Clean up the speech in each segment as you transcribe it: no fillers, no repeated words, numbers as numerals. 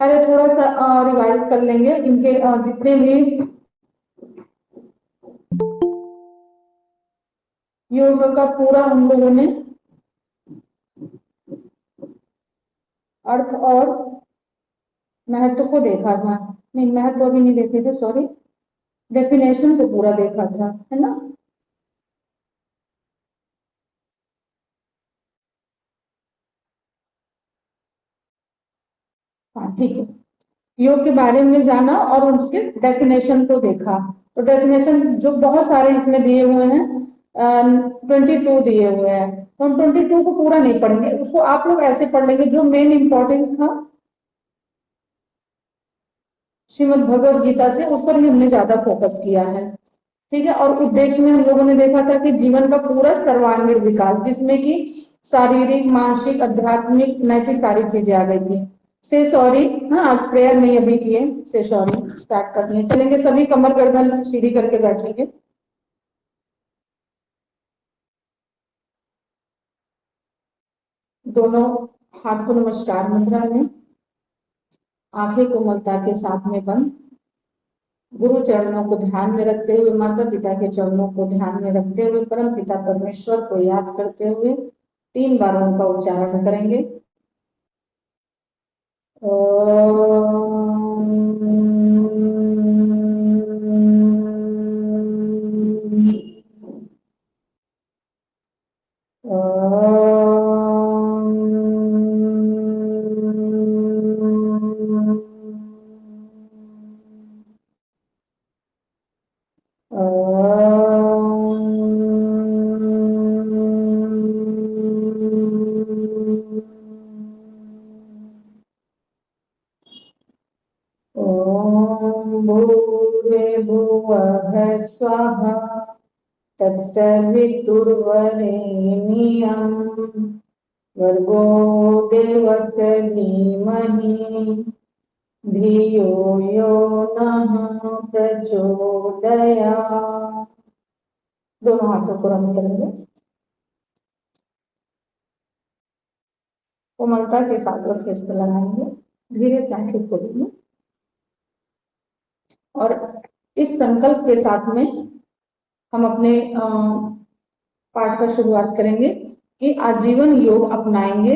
पहले थोड़ा सा रिवाइज कर लेंगे इनके जितने भी योग का पूरा हम लोगों ने अर्थ और महत्व को देखा था। नहीं, महत्व अभी नहीं देखे थे, सॉरी, डेफिनेशन को पूरा देखा था, है ना। हाँ ठीक है, योग के बारे में जाना और उसके डेफिनेशन को देखा। तो डेफिनेशन जो बहुत सारे इसमें दिए हुए हैं, 22 दिए हुए हैं, तो हम 22 को पूरा नहीं पढ़ेंगे, उसको आप लोग ऐसे पढ़ लेंगे। जो मेन इंपॉर्टेंस था श्रीमद् भगवत गीता से, उस पर ही हमने ज्यादा फोकस किया है। ठीक है, और उद्देश्य में हम लोगों ने देखा था कि जीवन का पूरा सर्वांगीण विकास, जिसमें कि शारीरिक, मानसिक, आध्यात्मिक, नैतिक सारी चीजें आ गई थी। से सॉरी, हाँ आज प्रेयर नहीं अभी किए, से सॉरी स्टार्ट करने चलेंगे। सभी कमर गर्दन सीधी करके बैठेंगे, दोनों हाथ को नमस्कार मुद्रा में, आंखें कोमलता के साथ में बंद, गुरु चरणों को ध्यान में रखते हुए, माता पिता के चरणों को ध्यान में रखते हुए, परम पिता परमेश्वर को याद करते हुए 3 बार उनका उच्चारण करेंगे। भूर्भुवः स्वः तत्सवितुर्वरेण्यं भर्गो देवस्य धीमहि धियो यो नः प्रचोदयात्। दोनों हाथों को रम करेंगे, कोमलता के साथ और फेस पर लगाएंगे, धीरे से आंखें खोलेंगे और इस संकल्प के साथ में हम अपने पाठ का शुरुआत करेंगे कि आजीवन योग अपनाएंगे।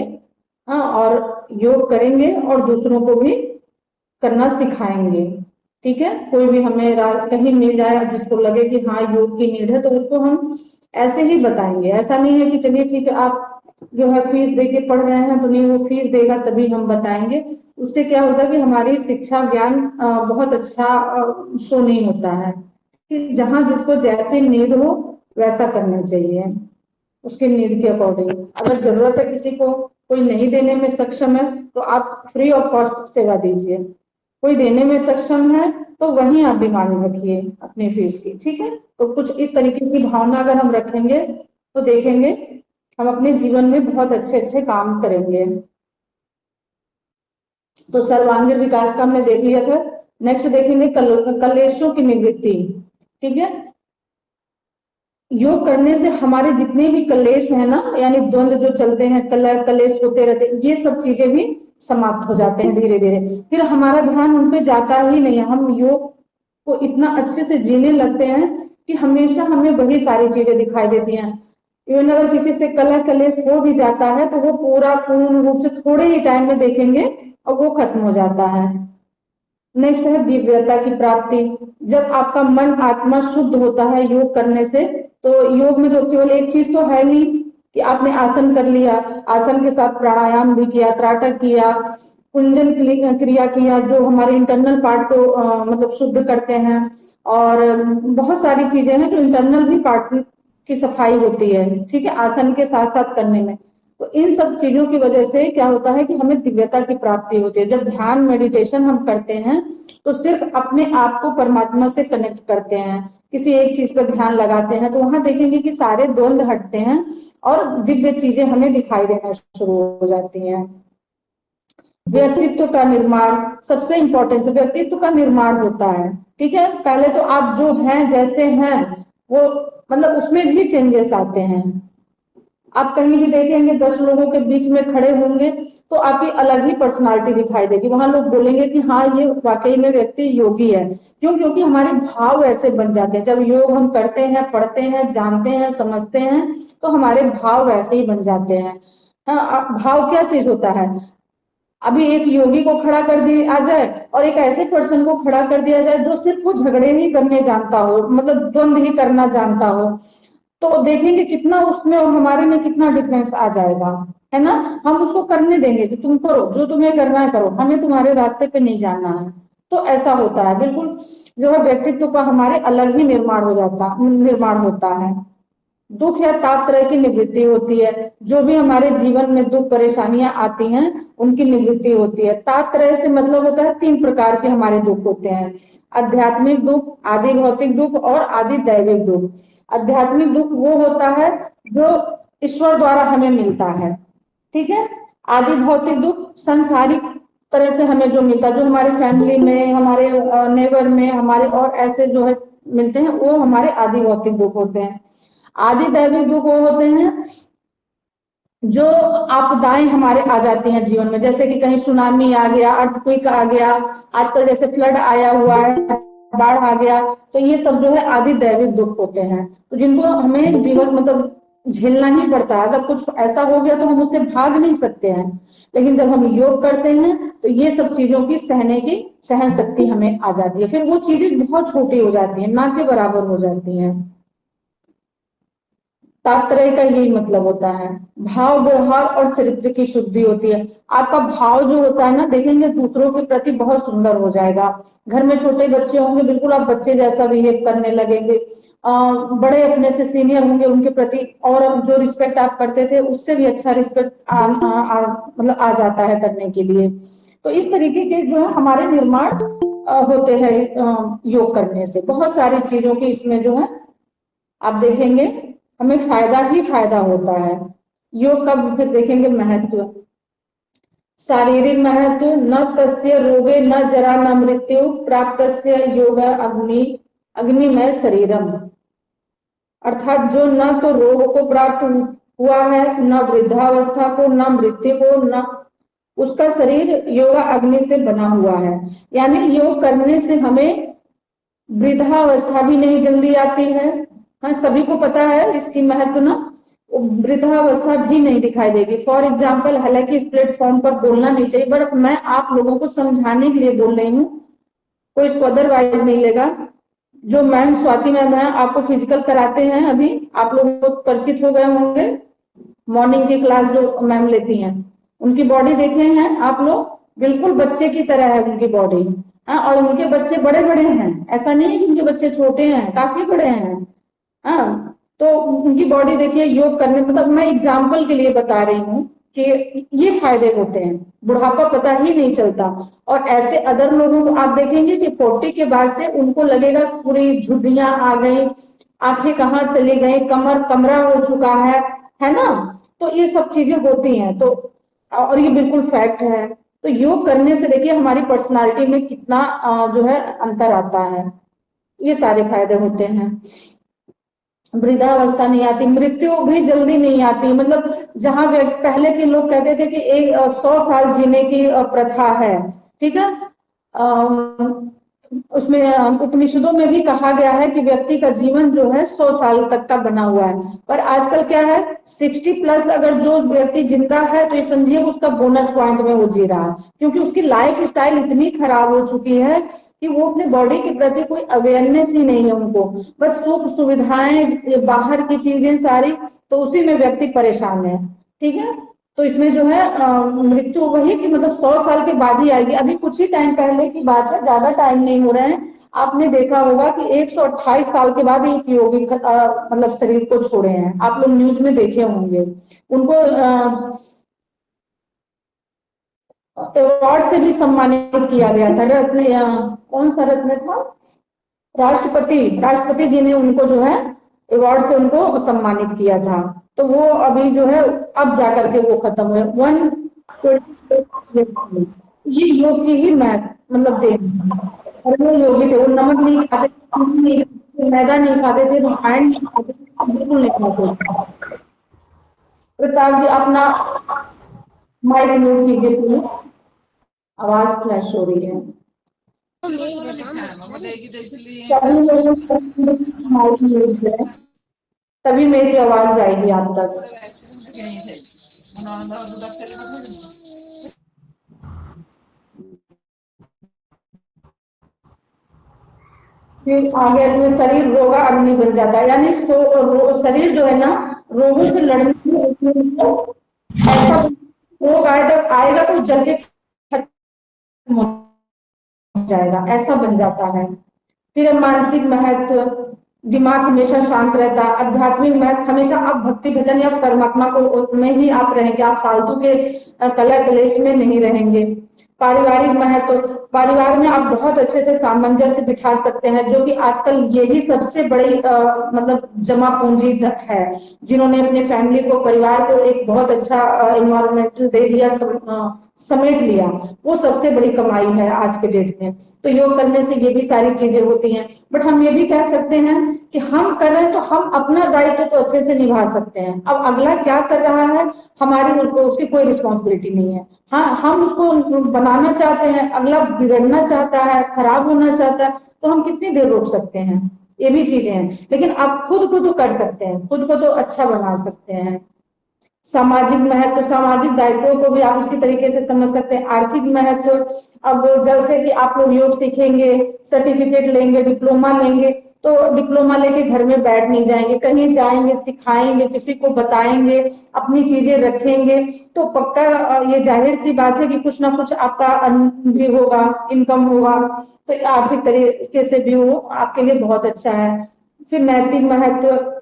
हाँ, और योग करेंगे और दूसरों को भी करना सिखाएंगे। ठीक है, कोई भी हमें कहीं मिल जाए जिसको लगे कि हाँ योग की नीड है, तो उसको हम ऐसे ही बताएंगे। ऐसा नहीं है कि चलिए ठीक है आप जो है फीस दे के पढ़ रहे हैं तो नहीं, वो फीस देगा तभी हम बताएंगे। उससे क्या होता है कि हमारी शिक्षा ज्ञान बहुत अच्छा शो नहीं होता है। कि जहाँ जिसको जैसे नीड हो वैसा करना चाहिए, उसके नीड के अकॉर्डिंग। अगर जरूरत है किसी को, कोई नहीं देने में सक्षम है, तो आप फ्री ऑफ कॉस्ट सेवा दीजिए। कोई देने में सक्षम है तो वहीं आप डिमांड रखिए अपनी फीस की। ठीक है, तो कुछ इस तरीके की भावना अगर हम रखेंगे तो देखेंगे हम अपने जीवन में बहुत अच्छे अच्छे काम करेंगे। तो सर्वांगीण विकास का हमने देख लिया था। नेक्स्ट देखेंगे कलेशों की निवृत्ति। ठीक है, योग करने से हमारे जितने भी कलेश है ना, यानी द्वंद्व जो चलते हैं, कलेश होते रहते, ये सब चीजें भी समाप्त हो जाते हैं धीरे धीरे। फिर हमारा ध्यान उन पे जाता ही नहीं है, हम योग को इतना अच्छे से जीने लगते हैं कि हमेशा हमें वही सारी चीजें दिखाई देती हैं। इवन अगर किसी से कलेश हो भी जाता है तो वो पूर्ण रूप से थोड़े ही टाइम में देखेंगे और वो खत्म हो जाता है। नेक्स्ट है दिव्यता की प्राप्ति। जब आपका मन आत्मा शुद्ध होता है योग करने से, तो योग में तो केवल एक चीज तो है नहीं कि आपने आसन कर लिया, आसन के साथ प्राणायाम भी किया, त्राटक किया, कुंजन क्रिया किया, जो हमारे इंटरनल पार्ट को मतलब शुद्ध करते हैं। और बहुत सारी चीजें हैं जो इंटरनल भी पार्ट की सफाई होती है। ठीक है, आसन के साथ साथ करने में। तो इन सब चीजों की वजह से क्या होता है कि हमें दिव्यता की प्राप्ति होती है। जब ध्यान मेडिटेशन हम करते हैं तो सिर्फ अपने आप को परमात्मा से कनेक्ट करते हैं, किसी एक चीज पर ध्यान लगाते हैं, तो वहां देखेंगे कि सारे द्वंद्व हटते हैं और दिव्य चीजें हमें दिखाई देना शुरू हो जाती हैं। व्यक्तित्व का निर्माण, सबसे इंपॉर्टेंट व्यक्तित्व का निर्माण होता है। ठीक है, पहले तो आप जो हैं जैसे हैं वो मतलब उसमें भी चेंजेस आते हैं। आप कहीं भी देखेंगे 10 लोगों के बीच में खड़े होंगे तो आपकी अलग ही पर्सनालिटी दिखाई देगी, वहां लोग बोलेंगे कि हाँ ये वाकई में व्यक्ति योगी है। क्यों? क्योंकि हमारे भाव ऐसे बन जाते हैं, जब योग हम करते हैं, पढ़ते हैं, जानते हैं, समझते हैं, तो हमारे भाव वैसे ही बन जाते हैं। हाँ, भाव क्या चीज होता है? अभी एक योगी को खड़ा कर दिया जाए और एक ऐसे पर्सन को खड़ा कर दिया जाए जो सिर्फ वो झगड़े ही करने जानता हो, मतलब द्वंद्व ही करना जानता हो, तो देखेंगे कितना उसमें और हमारे में कितना डिफरेंस आ जाएगा, है ना। हम उसको करने देंगे कि तुम करो, जो तुम्हें करना है करो, हमें तुम्हारे रास्ते पे नहीं जाना है। तो ऐसा होता है बिल्कुल, जो है व्यक्तित्व का हमारे अलग ही निर्माण होता है। दुख या तापत्रय की निवृत्ति होती है, जो भी हमारे जीवन में दुख परेशानियां आती हैं उनकी निवृत्ति होती है। तापत्रय से मतलब होता है 3 प्रकार के हमारे दुख होते हैं, आध्यात्मिक दुख, आदि भौतिक दुख और आदि दैविक दुख। आध्यात्मिक दुख वो होता है जो ईश्वर द्वारा हमें मिलता है, ठीक है। आदि भौतिक दुख सांसारिक तरह से हमें जो मिलता है, जो हमारे फैमिली में, हमारे नेबर में, हमारे और ऐसे जो है मिलते हैं, वो हमारे आदि भौतिक दुख होते हैं। आदि दैविक दुख वो होते हैं जो आपदाएं हमारे आ जाती हैं जीवन में, जैसे कि कहीं सुनामी आ गया, अर्थक्वेक आ गया, आजकल जैसे फ्लड आया हुआ है, बाढ़ आ गया, तो ये सब जो है आदि दैविक दुख होते हैं, तो जिनको हमें जीवन मतलब झेलना ही पड़ता है। अगर कुछ ऐसा हो गया तो हम उससे भाग नहीं सकते हैं, लेकिन जब हम योग करते हैं तो ये सब चीजों की सहने की सहन शक्ति हमें आ जाती है, फिर वो चीजें बहुत छोटी हो जाती हैं, ना के बराबर हो जाती हैं। तात्पर्य का यही मतलब होता है, भाव व्यवहार और चरित्र की शुद्धि होती है। आपका भाव जो होता है ना, देखेंगे दूसरों के प्रति बहुत सुंदर हो जाएगा। घर में छोटे बच्चे होंगे, बिल्कुल आप बच्चे जैसा बिहेव करने लगेंगे। बड़े अपने से सीनियर होंगे उनके प्रति, और जो रिस्पेक्ट आप करते थे उससे भी अच्छा रिस्पेक्ट मतलब आ जाता है करने के लिए। तो इस तरीके के जो है हमारे निर्माण होते हैं योग करने से, बहुत सारी चीजों की इसमें जो है आप देखेंगे हमें फायदा ही फायदा होता है। योग का फिर देखेंगे महत्व, शारीरिक महत्व, न तस्य रोगे न जरा न मृत्यु प्राप्तस्य योग अग्निमय शरीरम। अर्थात जो न तो रोग को प्राप्त हुआ है, न वृद्धावस्था को, न मृत्यु को, न उसका शरीर योगा अग्नि से बना हुआ है। यानी योग करने से हमें वृद्धावस्था भी नहीं जल्दी आती है। हाँ, सभी को पता है इसकी महत्व ना, वृद्धावस्था भी नहीं दिखाई देगी। फॉर एग्जाम्पल, हालांकि इस प्लेटफॉर्म पर बोलना नहीं चाहिए, बट मैं आप लोगों को समझाने के लिए बोल रही हूँ, कोई इसको अदरवाइज नहीं लेगा। जो मैम स्वाति मैम है, आपको फिजिकल कराते हैं, अभी आप लोग तो परिचित हो गए होंगे, मॉर्निंग की क्लास जो मैम लेती हैं, उनकी बॉडी देखे हैं आप लोग, बिल्कुल बच्चे की तरह है उनकी बॉडी। हाँ, और उनके बच्चे बड़े बड़े हैं, ऐसा नहीं है कि उनके बच्चे छोटे हैं, काफी बड़े हैं। हाँ, तो उनकी बॉडी देखिए, योग करने मतलब मैं एग्जाम्पल के लिए बता रही हूँ कि ये फायदे होते हैं, बुढ़ापा पता ही नहीं चलता। और ऐसे अदर लोगों को आप देखेंगे कि 40 के बाद से उनको लगेगा पूरी झुर्रियां आ गई, आंखें कहाँ चली गई, कमर कमरा हो चुका है ना। तो ये सब चीजें होती हैं, तो और ये बिल्कुल फैक्ट है। तो योग करने से देखिए हमारी पर्सनालिटी में कितना जो है अंतर आता है, ये सारे फायदे होते हैं। वृद्धावस्था नहीं आती, मृत्यु भी जल्दी नहीं आती, मतलब जहां पहले के लोग कहते थे कि 100 साल जीने की प्रथा है, ठीक है। उसमें उपनिषदों में भी कहा गया है कि व्यक्ति का जीवन जो है 100 साल तक का बना हुआ है, पर आजकल क्या है, 60+ अगर जो व्यक्ति जिंदा है तो ये समझिए उसका बोनस पॉइंट में वो जी रहा है, क्योंकि उसकी लाइफ स्टाइल इतनी खराब हो चुकी है कि वो अपने बॉडी के प्रति कोई अवेयरनेस ही नहीं है उनको, बस सुख सुविधाएं बाहर की चीजें सारी, तो उसी में व्यक्ति परेशान है, ठीक है। तो इसमें जो है मृत्यु वही कि मतलब 100 साल के बाद ही आएगी। अभी कुछ ही टाइम पहले की बात है, ज्यादा टाइम नहीं हो रहा है, आपने देखा होगा कि 128 साल के बाद एक योगी मतलब शरीर को छोड़े हैं, आप लोग न्यूज में देखे होंगे। उनको अवार्ड से भी सम्मानित किया गया था, रत्न कौन सा रत्न था, राष्ट्रपति जी ने उनको जो है अवार्ड से उनको सम्मानित किया था। तो वो अभी जो है अब जाकर के वो खत्म हुए 120। ये योग की ही मतलब देन, और वो योगी थे, वो नमक नहीं खाते थे, चीनी नहीं खाते थे, मैदा नहीं खाते थे, रिफाइंड नहीं खाते थे, बिल्कुल नहीं खाते थे। प्रताप जी अपना माइक म्यूट कीजिए प्लीज, आवाज फ्लैश हो रही है। सभी लोगों माइक म्यूट है, तभी मेरी आवाज आएगी आप तक। फिर आगे इसमें शरीर रोगा अग्नि बन जाता है, यानी शरीर जो है ना रोगों से लड़ने में ऐसा रोग आएगा तो जल के खत्म हो जाएगा, ऐसा बन जाता है। फिर मानसिक महत्व, दिमाग हमेशा शांत रहता है। आध्यात्मिक महत्व, हमेशा आप भक्ति भजन या परमात्मा को में ही आप रहेंगे, आप फालतू के कला कलेश में नहीं रहेंगे। पारिवारिक महत्व, परिवार में आप बहुत अच्छे से सामंजस्य बिठा सकते हैं, जो कि आजकल यही सबसे बड़ी मतलब जमा पूंजी है। जिन्होंने अपने फैमिली को, परिवार को एक बहुत अच्छा इन्वायरमेंटल दे दिया, समेट लिया, वो सबसे बड़ी कमाई है आज के डेट में। तो योग करने से ये भी सारी चीजें होती हैं। बट हम ये भी कह सकते हैं कि हम कर रहे हैं तो हम अपना दायित्व तो अच्छे से निभा सकते हैं। अब अगला क्या कर रहा है हमारी उसकी कोई रिस्पॉन्सिबिलिटी नहीं है। हाँ, हम उसको बनाना चाहते हैं, अगला बिगड़ना चाहता है, खराब होना चाहता है, तो हम कितनी देर रोक सकते हैं, ये भी चीजें हैं। लेकिन आप खुद को तो कर सकते हैं, खुद को तो अच्छा बना सकते हैं। सामाजिक महत्व, सामाजिक दायित्वों को भी आप उसी तरीके से समझ सकते हैं। आर्थिक महत्व, अब जैसे कि आप लोग योग सीखेंगे, सर्टिफिकेट लेंगे, डिप्लोमा लेंगे, तो डिप्लोमा लेके घर में बैठ नहीं जाएंगे, कहीं जाएंगे, सिखाएंगे, किसी को बताएंगे, अपनी चीजें रखेंगे, तो पक्का ये जाहिर सी बात है कि कुछ ना कुछ आपका अर्न भी होगा, इनकम होगा, तो आर्थिक तरीके से भी वो आपके लिए बहुत अच्छा है। फिर नैतिक महत्व,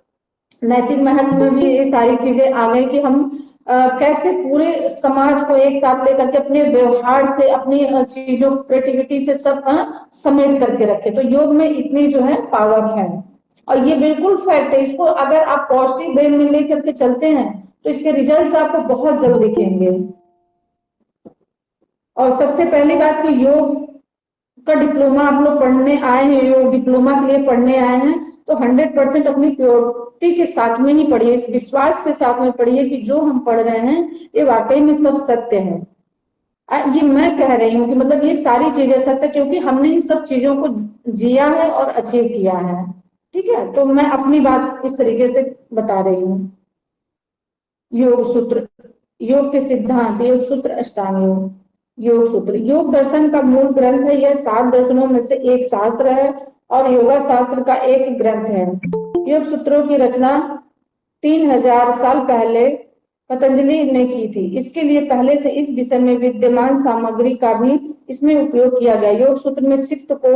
नैतिक महत्व में भी ये सारी चीजें आ गई कि हम कैसे पूरे समाज को एक साथ लेकर के अपने व्यवहार से, अपनी चीजों, क्रिएटिविटी से सब समेट करके रखे। तो योग में इतनी जो है पावर है, और ये बिल्कुल फैक्ट है। इसको अगर आप पॉजिटिव वे में लेकर के चलते हैं तो इसके रिजल्ट्स आपको बहुत जल्द दिखेंगे। और सबसे पहली बात कि योग का डिप्लोमा आप लोग पढ़ने आए हैं, योग डिप्लोमा के लिए पढ़ने आए हैं, तो 100% अपनी प्योरिटी के साथ में ही पढ़िए, इस विश्वास के साथ में पढ़िए कि जो हम पढ़ रहे हैं ये वाकई में सब सत्य है। ये मैं कह रही हूँ कि मतलब ये सारी चीजें सत्य, क्योंकि हमने इन सब चीजों को जिया है और अचीव किया है। ठीक है, तो मैं अपनी बात इस तरीके से बता रही हूँ। योग सूत्र, योग के सिद्धांत, योग सूत्र, अष्टांग योग। योग सूत्र योग दर्शन का मूल ग्रंथ है, यह 7 दर्शनों में से एक शास्त्र है और योगा शास्त्र का एक ग्रंथ है। योग सूत्रों की रचना 3000 साल पहले पतंजलि ने की थी। इसके लिए पहले से इस विषय में विद्यमान सामग्री का भी इसमें उपयोग किया गया। योग सूत्र में चित्त को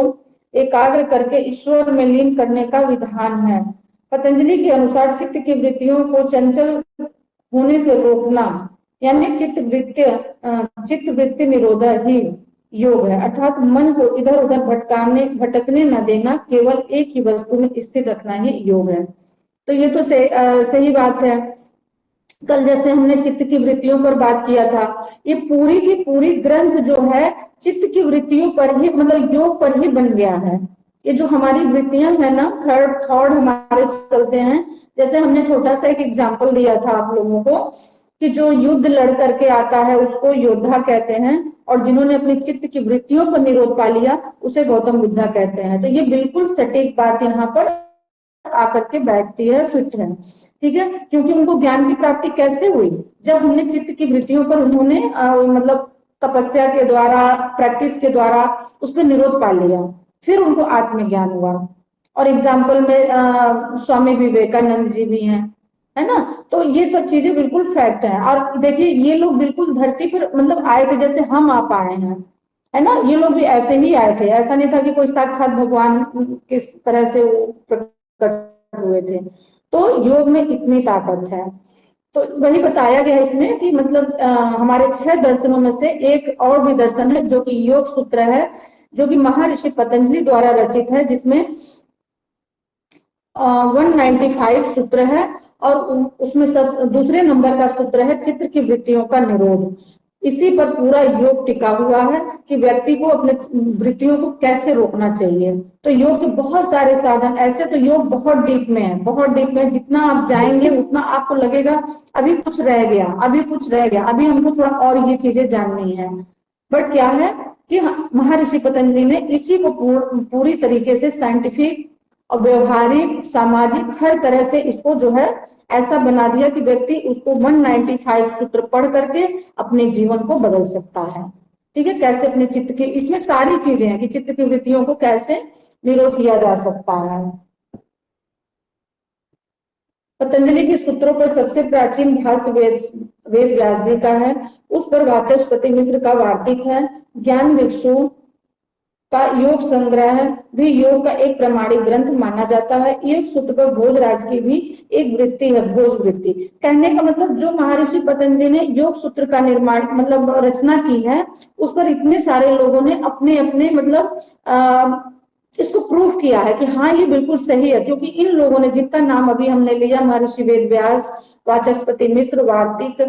एकाग्र करके ईश्वर में लीन करने का विधान है। पतंजलि के अनुसार चित्त की वृत्तियों को चंचल होने से रोकना, यानी चित्त वृत्ति निरोधा ही योग है, अर्थात मन को इधर उधर भटकने न देना, केवल एक ही वस्तु में स्थिर रखना ही योग है। तो ये तो सही बात है। कल जैसे हमने चित्त की वृत्तियों पर बात किया था, ये पूरी की पूरी ग्रंथ जो है चित्त की वृत्तियों पर ही, मतलब योग पर ही बन गया है। ये जो हमारी वृत्तियां है ना, थर्ड थॉट हमारे चलते हैं। जैसे हमने छोटा सा एक एग्जाम्पल दिया था आप लोगों को कि जो युद्ध लड़ करके आता है उसको योद्धा कहते हैं, और जिन्होंने अपनी चित्त की वृत्तियों पर निरोध पा लिया उसे गौतम बुद्धा कहते हैं। तो ये बिल्कुल सटीक बात यहाँ पर आकर के बैठती है, फिट है। ठीक है, क्योंकि उनको ज्ञान की प्राप्ति कैसे हुई, जब हमने चित्त की वृत्तियों पर उन्होंने मतलब तपस्या के द्वारा, प्रैक्टिस के द्वारा उस पर निरोध पा लिया, फिर उनको आत्मज्ञान हुआ। और एग्जाम्पल में स्वामी विवेकानंद जी भी हैं, है ना। तो ये सब चीजें बिल्कुल फैक्ट है। और देखिए ये लोग बिल्कुल धरती पर मतलब आए थे जैसे हम आप आए हैं, है ना। ये लोग भी ऐसे ही आए थे, ऐसा नहीं था कि कोई साक्षात भगवान किस तरह से प्रकट हुए थे। तो योग में इतनी ताकत है। तो वही बताया गया है इसमें कि मतलब हमारे 6 दर्शनों में से एक और भी दर्शन है जो कि योग सूत्र है, जो कि महर्षि पतंजलि द्वारा रचित है, जिसमें 195 सूत्र है, और उसमें सब दूसरे नंबर का सूत्र है चित्त की वृत्तियों का निरोध। इसी पर पूरा योग टिका हुआ है कि व्यक्ति को अपने वृत्तियों को कैसे रोकना चाहिए। तो योग के बहुत सारे साधन, ऐसे तो योग बहुत डीप में है, बहुत डीप में, जितना आप जाएंगे उतना आपको लगेगा अभी कुछ रह गया, अभी कुछ रह गया, अभी हमको थोड़ा और ये चीजें जाननी है। बट क्या है कि महर्षि पतंजलि ने इसी को पूरी तरीके से साइंटिफिक और व्यवहारिक, सामाजिक, हर तरह से इसको जो है ऐसा बना दिया कि व्यक्ति उसको 195 सूत्र पढ़ करके अपने जीवन को बदल सकता है। ठीक है, कैसे अपने चित्त की, इसमें सारी चीजें हैं कि चित्त की वृत्तियों को कैसे निरोध किया जा सकता है। पतंजलि के सूत्रों पर सबसे प्राचीन भाष्य वेद व्यास जी का है, उस पर वाचस्पति मिश्र का वार्तिक है। ज्ञान भिक्षु का योग संग्रह भी योग का एक प्रमाणिक ग्रंथ माना जाता है। योग सूत्र पर भोजराज की भी एक वृत्ति है, भोज वृत्ति। कहने का मतलब जो महर्षि पतंजलि ने योग सूत्र का निर्माण मतलब रचना की है, उस पर इतने सारे लोगों ने अपने अपने मतलब इसको प्रूफ किया है कि हाँ ये बिल्कुल सही है, क्योंकि इन लोगों ने, जिनका नाम अभी हमने लिया, महर्षि वेद व्यास, वाचस्पति मिश्र, वार्तिक,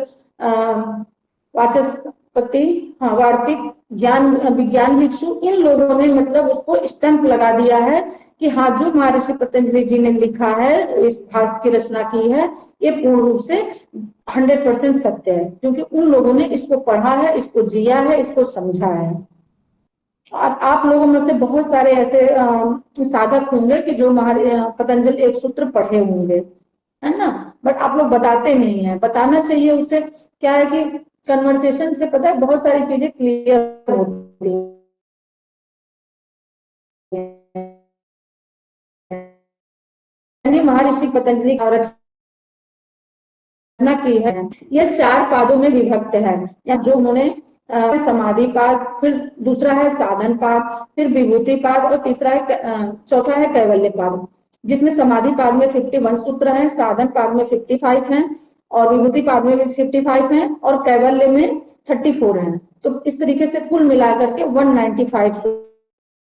वाचस्पति, हाँ वार्तिक, ज्ञान विज्ञान भिक्षु, इन लोगों ने मतलब उसको स्टैंप लगा दिया है कि हाँ जो महर्षि पतंजलि जी ने लिखा है, इस भाष्य की रचना की है, ये पूर्ण रूप से 100% सत्य है, क्योंकि उन लोगों ने इसको पढ़ा है, इसको जिया है, इसको समझा है। आप लोगों में से बहुत सारे ऐसे साधक होंगे कि जो पतंजलि एक सूत्र पढ़े होंगे, है ना, बट आप लोग बताते नहीं है। बताना चाहिए, उससे क्या है कि कन्वर्सेशन से पता है बहुत सारी चीजें क्लियर होती है। महर्षि पतंजलि का रचना की है, यह 4 पादों में विभक्त है, या जो उन्होंने समाधि पाद, फिर दूसरा है साधन पाद, फिर विभूति पाद, और तीसरा है चौथा है कैवल्य पाद, जिसमें समाधि पाद में 51 सूत्र हैं, साधन पाद में 55 हैं, और विभूति पाद में भी 55 हैं, और कैवल्य में 34 हैं। तो इस तरीके से कुल मिलाकर के 195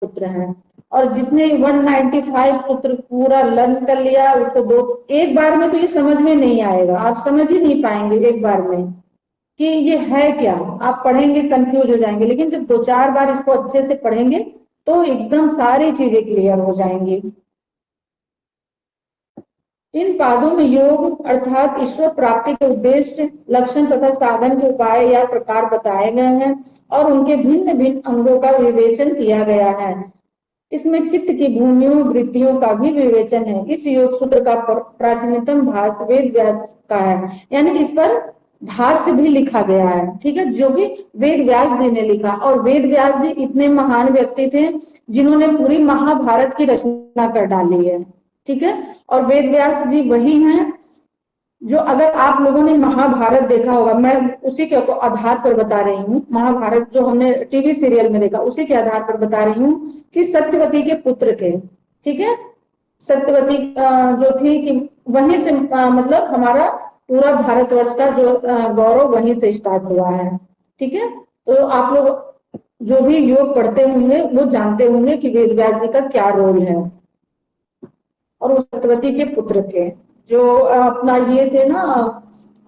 सूत्र हैं। और जिसने 195 सूत्र पूरा लर्न कर लिया, उसको एक बार में तो ये समझ में नहीं आएगा, आप समझ ही नहीं पाएंगे एक बार में कि ये है क्या। आप पढ़ेंगे कंफ्यूज हो जाएंगे, लेकिन जब 2-4 बार इसको अच्छे से पढ़ेंगे तो एकदम सारी चीजें क्लियर हो जाएंगी। इन पादों में योग अर्थात ईश्वर प्राप्ति के उद्देश्य, लक्षण तथा साधन के उपाय या प्रकार बताए गए हैं, और उनके भिन्न भिन्न अंगों का विवेचन किया गया है। इसमें चित्त की भूमियों, वृत्तियों का भी विवेचन है। इस योग सूत्र का प्राचीनतम भाष्य वेद व्यास का है, यानी इस पर भाष्य भी लिखा गया है, ठीक है, जो कि वेद व्यास जी ने लिखा। और वेद व्यास जी इतने महान व्यक्ति थे जिन्होंने पूरी महाभारत की रचना कर डाली है, ठीक है। और वेद व्यास जी वही हैं जो, अगर आप लोगों ने महाभारत देखा होगा, मैं उसी के आधार पर बता रही हूँ, महाभारत जो हमने टीवी सीरियल में देखा उसी के आधार पर बता रही हूँ कि सत्यवती के पुत्र थे, ठीक है। सत्यवती जो थी कि वहीं से मतलब हमारा पूरा भारतवर्ष का जो गौरव वहीं से स्टार्ट हुआ है, ठीक है। तो आप लोग जो भी योग पढ़ते होंगे वो जानते होंगे कि वेद व्यास जी का क्या रोल है। और वो सत्यवती के पुत्र थे, जो अपना ये थे ना,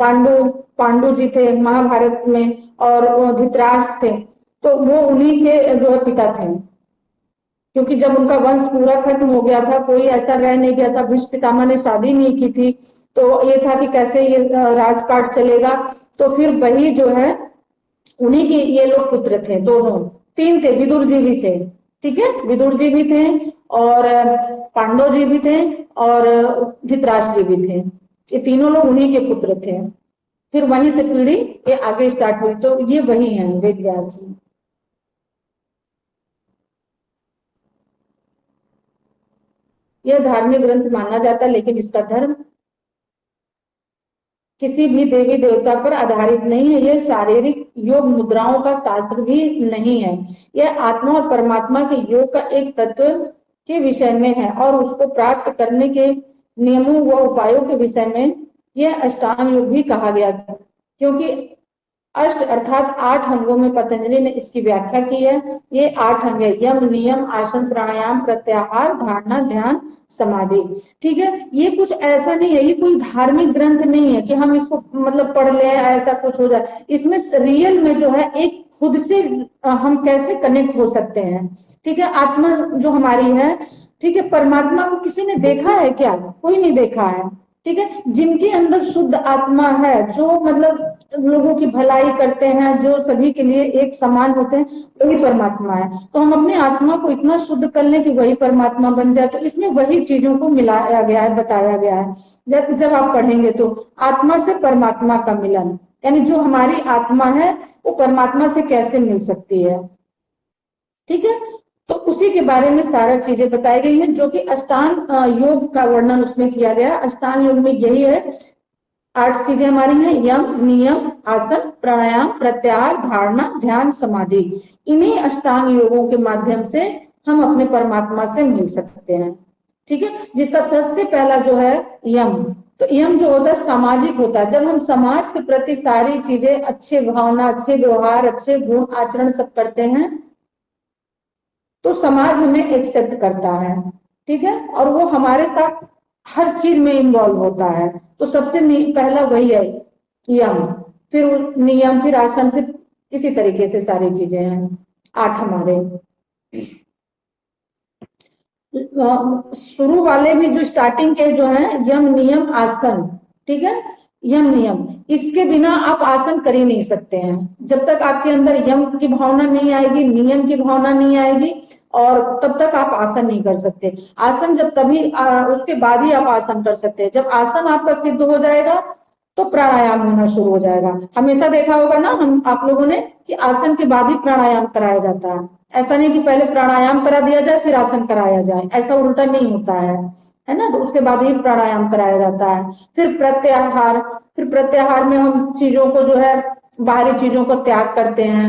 पांडु जी थे महाभारत में, और धृतराष्ट्र थे, तो वो उन्हीं के जो है पिता थे। क्योंकि जब उनका वंश पूरा खत्म हो गया था, कोई ऐसा रह नहीं गया था, भीष्म पितामह ने शादी नहीं की थी, तो ये था कि कैसे ये राजपाट चलेगा। तो फिर वही जो है उन्हीं के ये लोग पुत्र थे, दोनों 3 थे, विदुर जी भी थे, ठीक है, विदुर जी भी थे, और पांडव जी भी थे, और धृतराष्ट्र जी भी थे। ये तीनों लोग उन्हीं के पुत्र थे। फिर वहीं से पीढ़ी ये आगे स्टार्ट हुई, तो ये वही है वेद व्यास जी। यह धार्मिक ग्रंथ माना जाता है, लेकिन इसका धर्म किसी भी देवी देवता पर आधारित नहीं है। यह शारीरिक योग मुद्राओं का शास्त्र भी नहीं है। यह आत्मा और परमात्मा के योग का एक तत्व के विषय में है, और उसको प्राप्त करने के नियमों व उपायों के विषय में यह अष्टांग योग भी कहा गया, क्योंकि अष्ट अर्थात 8 अंगों में पतंजलि ने इसकी व्याख्या की है। ये 8 अंग है, यम, नियम, आसन, प्राणायाम, प्रत्याहार, धारणा, ध्यान, समाधि। ठीक है, ये कुछ ऐसा नहीं है, ये कोई धार्मिक ग्रंथ नहीं है कि हम इसको मतलब पढ़ लें ऐसा कुछ हो जाए। इसमें रियल में जो है एक खुद से हम कैसे कनेक्ट हो सकते हैं। ठीक है, आत्मा जो हमारी है, ठीक है, परमात्मा को किसी ने देखा है क्या? कोई नहीं देखा है। ठीक है, जिनके अंदर शुद्ध आत्मा है, जो मतलब लोगों की भलाई करते हैं, जो सभी के लिए एक समान होते हैं, वही परमात्मा है। तो हम अपने आत्मा को इतना शुद्ध कर लें कि वही परमात्मा बन जाए। तो इसमें वही चीजों को मिलाया गया है, बताया गया है। जब जब आप पढ़ेंगे तो आत्मा से परमात्मा का मिलन, यानी जो हमारी आत्मा है वो परमात्मा से कैसे मिल सकती है। ठीक है, तो उसी के बारे में सारा चीजें बताई गई हैं, जो कि अष्टांग योग का वर्णन उसमें किया गया। अष्टांग योग में यही है, 8 चीजें हमारी हैं, यम, नियम, आसन, प्राणायाम, प्रत्याहार, धारणा, ध्यान, समाधि। इन्हीं अष्टांग योगों के माध्यम से हम अपने परमात्मा से मिल सकते हैं। ठीक है, जिसका सबसे पहला जो है यम। तो यम जो होता है सामाजिक होता है। जब हम समाज के प्रति सारी चीजें, अच्छे भावना, अच्छे व्यवहार, अच्छे गुण आचरण सब करते हैं, तो समाज हमें एक्सेप्ट करता है। ठीक है, और वो हमारे साथ हर चीज में इन्वॉल्व होता है। तो सबसे पहला वही है यम, फिर नियम, फिर आसन, फिर इसी तरीके से सारी चीजें हैं 8 हमारे। शुरू वाले भी जो स्टार्टिंग के जो है यम, नियम, आसन। ठीक है, यम नियम, इसके बिना आप आसन कर ही नहीं सकते हैं। जब तक आपके अंदर यम की भावना नहीं आएगी, नियम की भावना नहीं आएगी, और तब तक आप आसन नहीं कर सकते। आसन जब तभी उसके बाद ही आप आसन कर सकते हैं। जब आसन आपका सिद्ध हो जाएगा तो प्राणायाम होना शुरू हो जाएगा। हमेशा देखा होगा ना हम आप लोगों ने कि आसन के बाद ही प्राणायाम कराया जाता है। ऐसा नहीं कि पहले प्राणायाम करा दिया जाए फिर आसन कराया जाए, ऐसा उल्टा नहीं होता है ना। तो उसके बाद ही प्राणायाम कराया जाता है। फिर प्रत्याहार, फिर प्रत्याहार में हम चीजों को जो है, बाहरी चीजों को त्याग करते हैं।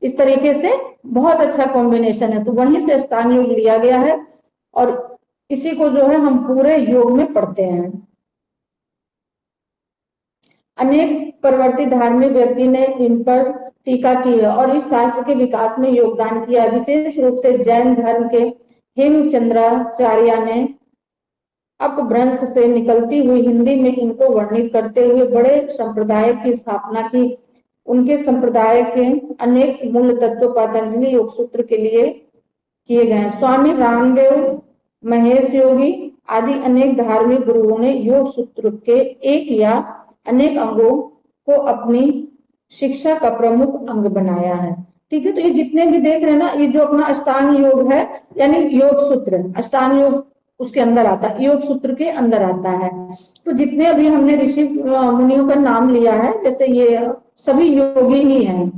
इस तरीके से बहुत अच्छा कॉम्बिनेशन है। तो वहीं से अष्टांग योग लिया गया है, और इसी को जो है हम पूरे योग में पढ़ते हैं। अनेक परवर्ती धार्मिक व्यक्ति ने इन पर टीका की है और इस शास्त्र के विकास में योगदान किया। विशेष रूप से जैन धर्म के हेमचंद्राचार्य ने अपभ्रंश से निकलती हुई हिंदी में इनको वर्णित करते हुए बड़े संप्रदाय की स्थापना की। उनके संप्रदाय के अनेक मूल तत्व पतंजलि योग सूत्र के लिए किए गए हैं। स्वामी रामदेव, महेश योगी आदि अनेक धार्मिक गुरुओं ने योग सूत्र के एक या अनेक अंगों को अपनी शिक्षा का प्रमुख अंग बनाया है। ठीक है, तो ये जितने भी देख रहे हैं ना, ये जो अपना अष्टांग योग है, यानी योग सूत्र, अष्टांग योग उसके अंदर आता है, योग सूत्र के अंदर आता है। तो जितने अभी हमने ऋषि मुनियों का नाम लिया है, जैसे ये सभी योगी ही हैं।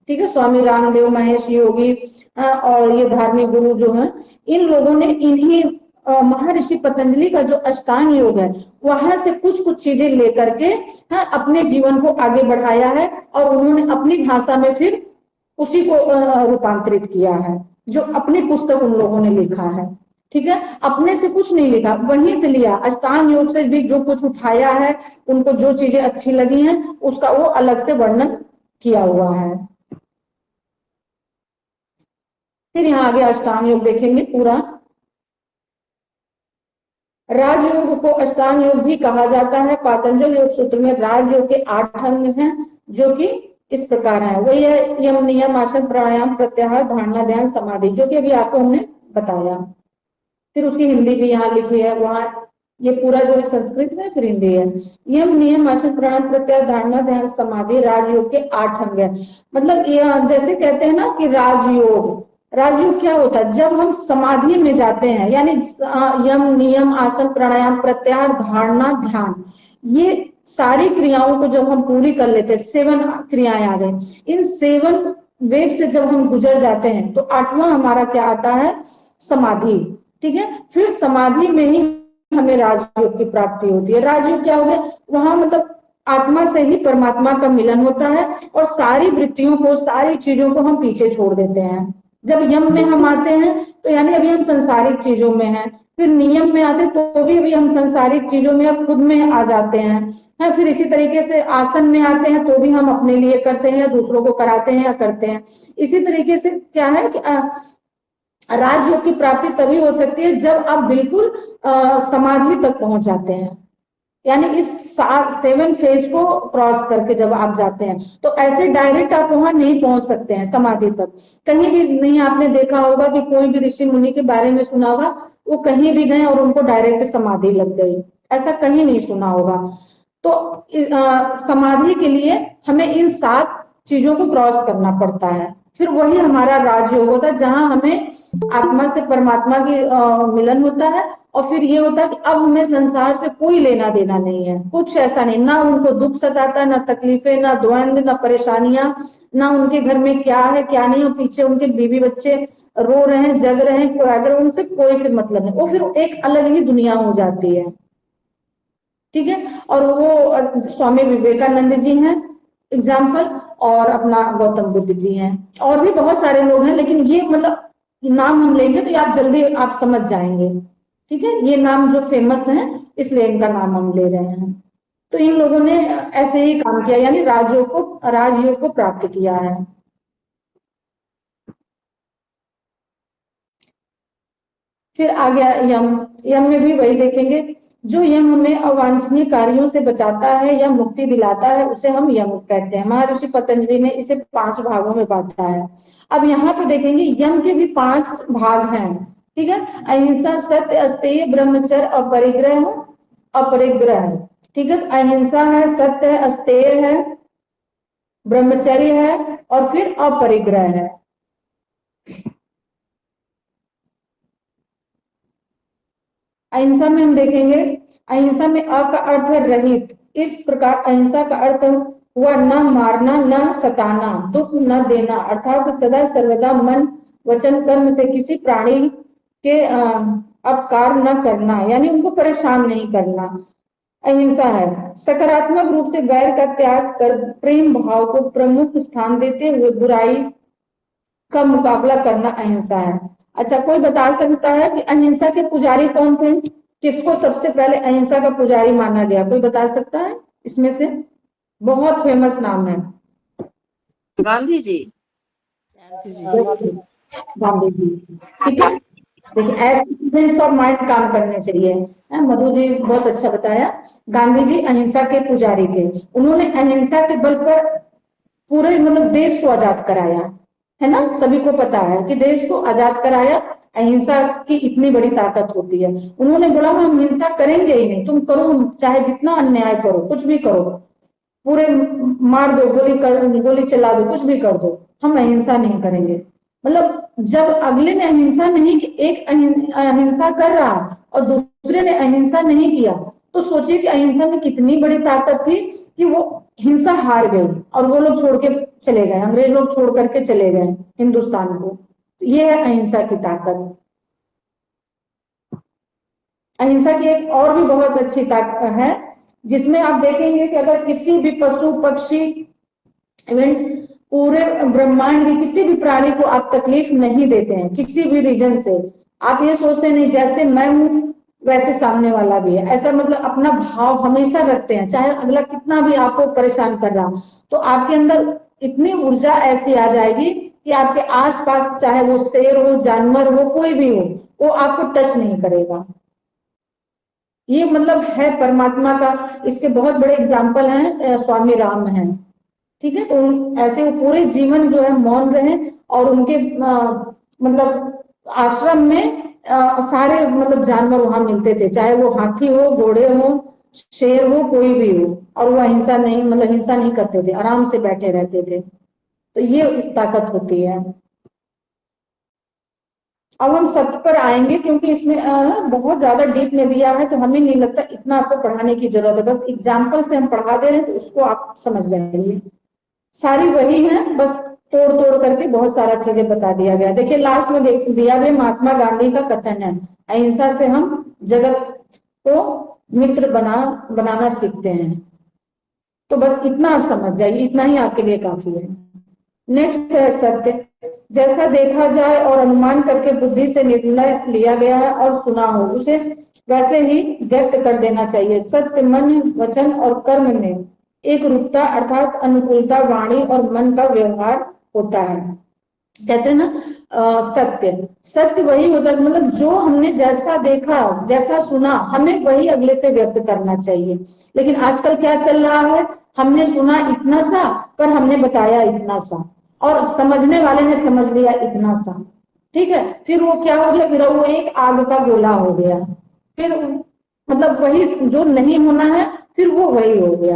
ठीक है, स्वामी रामदेव, महेश योगी और ये धार्मिक गुरु जो हैं, इन लोगों ने इन्हीं महर्षि पतंजलि का जो अष्टांग योग है वहां से कुछ कुछ चीजें लेकर के अपने जीवन को आगे बढ़ाया है, और उन्होंने अपनी भाषा में फिर उसी को रूपांतरित किया है, जो अपनी पुस्तक उन लोगों ने लिखा है। ठीक है, अपने से कुछ नहीं लिखा, वहीं से लिया। अष्टांग योग से भी जो कुछ उठाया है, उनको जो चीजें अच्छी लगी हैं उसका वो अलग से वर्णन किया हुआ है। फिर यहाँ आगे अष्टांग योग देखेंगे पूरा। राजयोग को अष्टांग योग भी कहा जाता है। पातंजल योग सूत्र में राजयोग के 8 अंग हैं, जो कि इस प्रकार है। वही है यम, नियम, आसन, प्राणायाम, प्रत्याहार, धारणा, ध्यान, समाधि, जो कि अभी आपको हमने बताया। फिर उसकी हिंदी भी यहाँ लिखी है, वहां ये पूरा जो है संस्कृत में, फिर हिंदी है। यम, नियम, आसन, प्राणायाम, प्रत्याहार, धारणा, ध्यान, समाधि राजयोग के 8 अंग है। मतलब ये जैसे कहते हैं ना कि राजयोग, राजयोग क्या होता है? जब हम समाधि में जाते हैं, यानी यम, नियम, आसन, प्राणायाम, प्रत्याहार, धारणा, ध्यान, ये सारी क्रियाओं को जब हम पूरी कर लेते हैं, 7 क्रियाएं आ गई, इन 7 वेव से जब हम गुजर जाते हैं तो 8वां हमारा क्या आता है? समाधि। ठीक है, फिर समाधि में ही हमें राजयोग की प्राप्ति होती है। राजयोग क्या हो गया? वहां मतलब आत्मा से ही परमात्मा का मिलन होता है, और सारी वृत्तियों को, सारी चीजों को हम पीछे छोड़ देते हैं। जब यम में हम आते हैं तो यानी अभी हम संसारिक चीजों में हैं, फिर नियम में आते तो भी अभी हम सांसारिक चीजों में अब खुद में आ जाते हैं, है। फिर इसी तरीके से आसन में आते हैं तो भी हम अपने लिए करते हैं या दूसरों को कराते हैं या करते हैं। इसी तरीके से क्या है कि राजयोग की प्राप्ति तभी हो सकती है जब आप बिल्कुल समाधि तक पहुंच जाते हैं, यानी इस 7 फेज को क्रॉस करके जब आप जाते हैं, तो ऐसे डायरेक्ट आप वहां नहीं पहुंच सकते हैं समाधि तक। कहीं भी नहीं आपने देखा होगा कि कोई भी ऋषि मुनि के बारे में सुना होगा वो कहीं भी गए और उनको डायरेक्ट समाधि लग गई, ऐसा कहीं नहीं सुना होगा। तो समाधि के लिए हमें इन 7 चीजों को क्रॉस करना पड़ता है, फिर वही हमारा राजयोग होता है जहां हमें आत्मा से परमात्मा की मिलन होता है। और फिर ये होता है कि अब हमें संसार से कोई लेना देना नहीं है, कुछ ऐसा नहीं, ना उनको दुख सताता, ना तकलीफें, ना द्वंद, ना परेशानियां, ना उनके घर में क्या है क्या नहीं, और पीछे उनके बीवी बच्चे रो रहे हैं जग रहे हैं, अगर उनसे कोई फिर मतलब नहीं, वो फिर एक अलग ही दुनिया हो जाती है, ठीक है। और वो स्वामी विवेकानंद जी हैं एग्जाम्पल, और अपना गौतम बुद्ध जी हैं, और भी बहुत सारे लोग हैं, लेकिन ये मतलब नाम हम लेंगे तो आप जल्दी आप समझ जाएंगे, ठीक है। ये नाम जो फेमस हैं इसलिए इनका नाम हम ले रहे हैं। तो इन लोगों ने ऐसे ही काम किया, यानी राजयोग को प्राप्त किया है। फिर आ गया यम। यम में भी वही देखेंगे, जो यम हमें अवांछनीय कार्यों से बचाता है या मुक्ति दिलाता है उसे हम यम कहते हैं। महर्षि पतंजलि ने इसे 5 भागों में बांटा है। अब यहाँ पे देखेंगे यम के भी 5 भाग हैं, ठीक है। अहिंसा, सत्य, अस्तेय, ब्रह्मचर्य, अपरिग्रह, अपरिग्रह, ठीक है। अहिंसा है, सत्य है, अस्तेय है, ब्रह्मचर्य है और फिर अपरिग्रह है। अहिंसा में हम देखेंगे, अहिंसा में अ का अर्थ है रहित। इस प्रकार अहिंसा का अर्थ हुआ न मारना, न सताना, दुख न देना, अर्थात सदा सर्वदा मन वचन कर्म से किसी प्राणी के अपकार न करना, यानी उनको परेशान नहीं करना, अहिंसा है। सकारात्मक रूप से वैर का त्याग कर प्रेम भाव को प्रमुख स्थान देते हुए बुराई का मुकाबला करना अहिंसा है। अच्छा, कोई बता सकता है कि अहिंसा के पुजारी कौन थे? किसको सबसे पहले अहिंसा का पुजारी माना गया? कोई बता सकता है इसमें से? बहुत फेमस नाम है। गांधी जी। गांधी जी, ठीक है। देखिए ऐसे स्टूडेंट्स ऑफ माइंड काम करने चाहिए। मधु जी बहुत अच्छा बताया। गांधी जी अहिंसा के पुजारी थे। उन्होंने अहिंसा के बल पर पूरे मतलब देश को आजाद कराया, है ना। सभी को पता है कि देश को आजाद कराया, अहिंसा की इतनी बड़ी ताकत होती है। उन्होंने बोला हम हिंसा करेंगे ही नहीं, तुम करो चाहे जितना अन्याय करो, कुछ भी करो, पूरे मार दो, गोली चला दो, कुछ भी कर दो, हम अहिंसा नहीं करेंगे। मतलब जब अगले ने अहिंसा नहीं की, एक अहिंसा कर रहा और दूसरे ने अहिंसा नहीं किया, तो सोचिए कि अहिंसा में कितनी बड़ी ताकत थी कि वो हिंसा हार गई और वो लोग छोड़ के चले गए, अंग्रेज लोग छोड़ करके चले गए हिंदुस्तान को। तो ये है अहिंसा की ताकत। अहिंसा की एक और भी बहुत अच्छी ताकत है, जिसमें आप देखेंगे कि अगर किसी भी पशु पक्षी इवन पूरे ब्रह्मांड के किसी भी प्राणी को आप तकलीफ नहीं देते हैं किसी भी रीजन से, आप ये सोचते नहीं जैसे मैं हूं वैसे सामने वाला भी है, ऐसा मतलब अपना भाव हमेशा रखते हैं, चाहे अगला कितना भी आपको परेशान कर रहा हो, तो आपके अंदर इतनी ऊर्जा ऐसी आ जाएगी कि आपके आसपास चाहे वो शेर हो, जानवर हो, कोई भी हो, वो आपको टच नहीं करेगा। ये मतलब है परमात्मा का। इसके बहुत बड़े एग्जाम्पल हैं, स्वामी राम हैं, ठीक है। तो ऐसे वो पूरे जीवन जो है मौन रहे और उनके मतलब आश्रम में सारे मतलब जानवर वहां मिलते थे, चाहे वो हाथी हो, घोड़े हो, शेर हो, कोई भी हो, और वो अहिंसा नहीं मतलब हिंसा नहीं करते थे, आराम से बैठे रहते थे। तो ये ताकत होती है। अब हम सत्य पर आएंगे क्योंकि इसमें बहुत ज्यादा डीप में दिया है, तो हमें नहीं लगता इतना आपको पढ़ाने की जरूरत है, बस एग्जाम्पल से हम पढ़ा दे रहे हैं तो उसको आप समझ जाएंगे। सारी वही है, बस तोड़ तोड़ करके बहुत सारा चीजें बता दिया गया। देखिए लास्ट में देख दिया गया महात्मा गांधी का कथन है, अहिंसा से हम जगत को मित्र बनाना सीखते हैं। तो बस इतना आप समझ जाइए, इतना ही आपके लिए काफी है। नेक्स्ट है सत्य। जैसा देखा जाए और अनुमान करके बुद्धि से निर्णय लिया गया है और सुना हो उसे वैसे ही व्यक्त कर देना चाहिए। सत्य मन, वचन और कर्म में एक रूपता अर्थात अनुकूलता वाणी और मन का व्यवहार होता है। कहते हैं ना सत्य, सत्य वही होता है, मतलब जो हमने जैसा देखा जैसा सुना हमें वही अगले से व्यक्त करना चाहिए। लेकिन आजकल क्या चल रहा है, हमने सुना इतना सा पर हमने बताया इतना सा, और समझने वाले ने समझ लिया इतना सा, ठीक है, फिर वो क्या हो गया, फिर वो एक आग का गोला हो गया, फिर मतलब वही जो नहीं होना है फिर वो वही हो गया।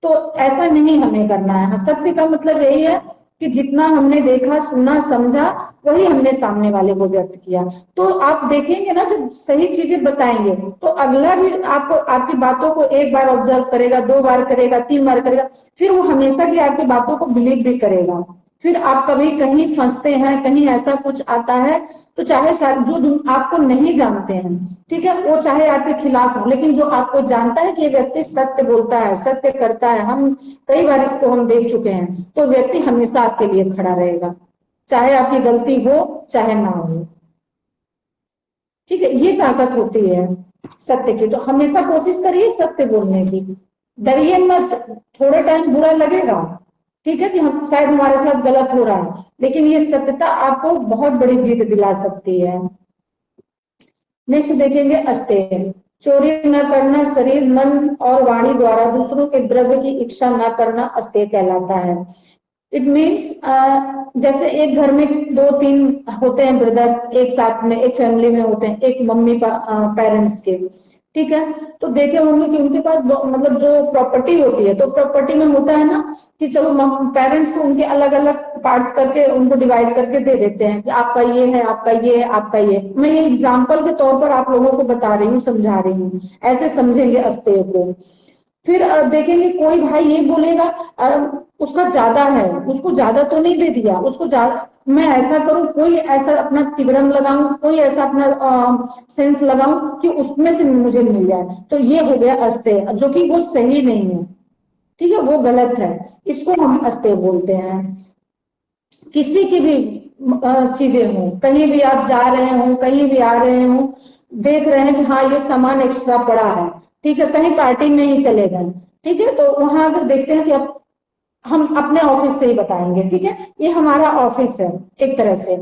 तो ऐसा नहीं हमें करना है। सत्य का मतलब यही है कि जितना हमने देखा सुना समझा वही हमने सामने वाले को व्यक्त किया। तो आप देखेंगे ना, जब सही चीजें बताएंगे तो अगला भी आपको आपकी बातों को एक बार ऑब्जर्व करेगा, 2 बार करेगा, 3 बार करेगा, फिर वो हमेशा की आपकी बातों को बिलीव भी करेगा। फिर आप कभी कहीं फंसते हैं, कहीं ऐसा कुछ आता है, तो चाहे जो आपको नहीं जानते हैं, ठीक है, वो चाहे आपके खिलाफ हो, लेकिन जो आपको जानता है कि ये व्यक्ति सत्य बोलता है, सत्य करता है, हम कई बार इसको हम देख चुके हैं, तो व्यक्ति हमेशा आपके लिए खड़ा रहेगा, चाहे आपकी गलती हो चाहे ना हो। ठीक है, ये ताकत होती है सत्य की। तो हमेशा कोशिश करिए सत्य बोलने की, डरिए मत। थोड़े टाइम बुरा लगेगा, ठीक है, कि हम शायद हमारे साथ गलत हो रहा है, लेकिन ये सत्यता आपको बहुत बड़ी जीत दिला सकती है। नेक्स्ट देखेंगे अस्तेय। चोरी न करना, शरीर मन और वाणी द्वारा दूसरों के द्रव्य की इच्छा न करना अस्तेय कहलाता है। इट मीन्स जैसे एक घर में 2-3 होते हैं ब्रदर, एक साथ में एक फैमिली में होते हैं, एक मम्मी पेरेंट्स के, ठीक है, तो देखे होंगे कि उनके पास मतलब जो प्रॉपर्टी होती है, तो प्रॉपर्टी में होता है ना कि चलो पेरेंट्स को उनके अलग अलग पार्ट्स करके उनको डिवाइड करके दे देते हैं कि आपका ये है, आपका ये है, आपका ये। मैं ये एग्जाम्पल के तौर पर आप लोगों को बता रही हूँ, समझा रही हूँ, ऐसे समझेंगे अस्तेय को। फिर देखेंगे कोई भाई ये बोलेगा उसका ज्यादा है, उसको ज्यादा तो नहीं दे दिया, उसको ज्यादा, मैं ऐसा करूं, कोई ऐसा अपना तिगड़म लगाऊं, कोई ऐसा अपना सेंस लगाऊं कि उसमें से मुझे मिल जाए, तो ये हो गया अस्तेय, जो कि वो सही नहीं है, ठीक है, वो गलत है, इसको हम अस्तेय बोलते हैं। किसी की भी चीजें हो, कहीं भी आप जा रहे हो, कहीं भी आ रहे हो, देख रहे हैं कि हाँ ये सामान एक्स्ट्रा पड़ा है, ठीक है, कहीं पार्टी में ही चले गए, ठीक है, तो वहां अगर देखते हैं कि अब हम अपने ऑफिस से ही बताएंगे, ठीक है, ये हमारा ऑफिस है एक तरह से,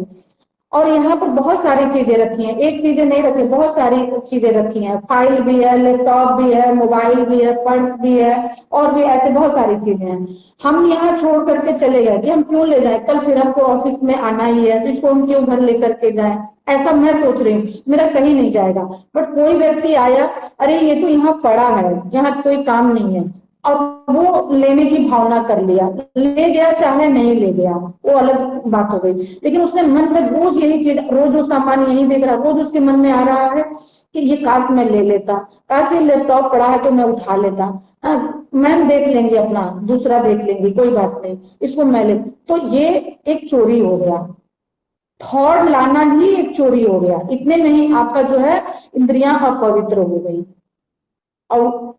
और यहाँ पर बहुत सारी चीजें रखी हैं, एक चीजें नहीं रखी, बहुत सारी चीजें रखी हैं, फाइल भी है, लैपटॉप भी है, मोबाइल भी है, पर्स भी है, और भी ऐसे बहुत सारी चीजें हैं। हम यहाँ छोड़ करके चले गए कि हम क्यों ले जाए, कल फिर हमको ऑफिस में आना ही है, तो इसको हम क्यों घर लेकर के जाए, ऐसा मैं सोच रही हूँ, मेरा कहीं नहीं जाएगा। बट कोई व्यक्ति आया, अरे ये तो यहाँ पड़ा है, यहाँ कोई काम नहीं है, और वो लेने की भावना कर लिया, ले गया चाहे नहीं ले गया वो अलग बात हो गई, लेकिन उसने मन में रोज यही चीज, रोज वो सामान यही देख रहा, रोज उसके मन में आ रहा है कि ये काश मैं ले लेता, काश ये लैपटॉप पड़ा है तो मैं उठा लेता, मैम देख लेंगे, अपना दूसरा देख लेंगे, कोई बात नहीं, इसको मैं ले, तो ये एक चोरी हो गया, थॉट लाना ही एक चोरी हो गया, इतने में ही आपका जो है इंद्रियां अपवित्र हो गई। और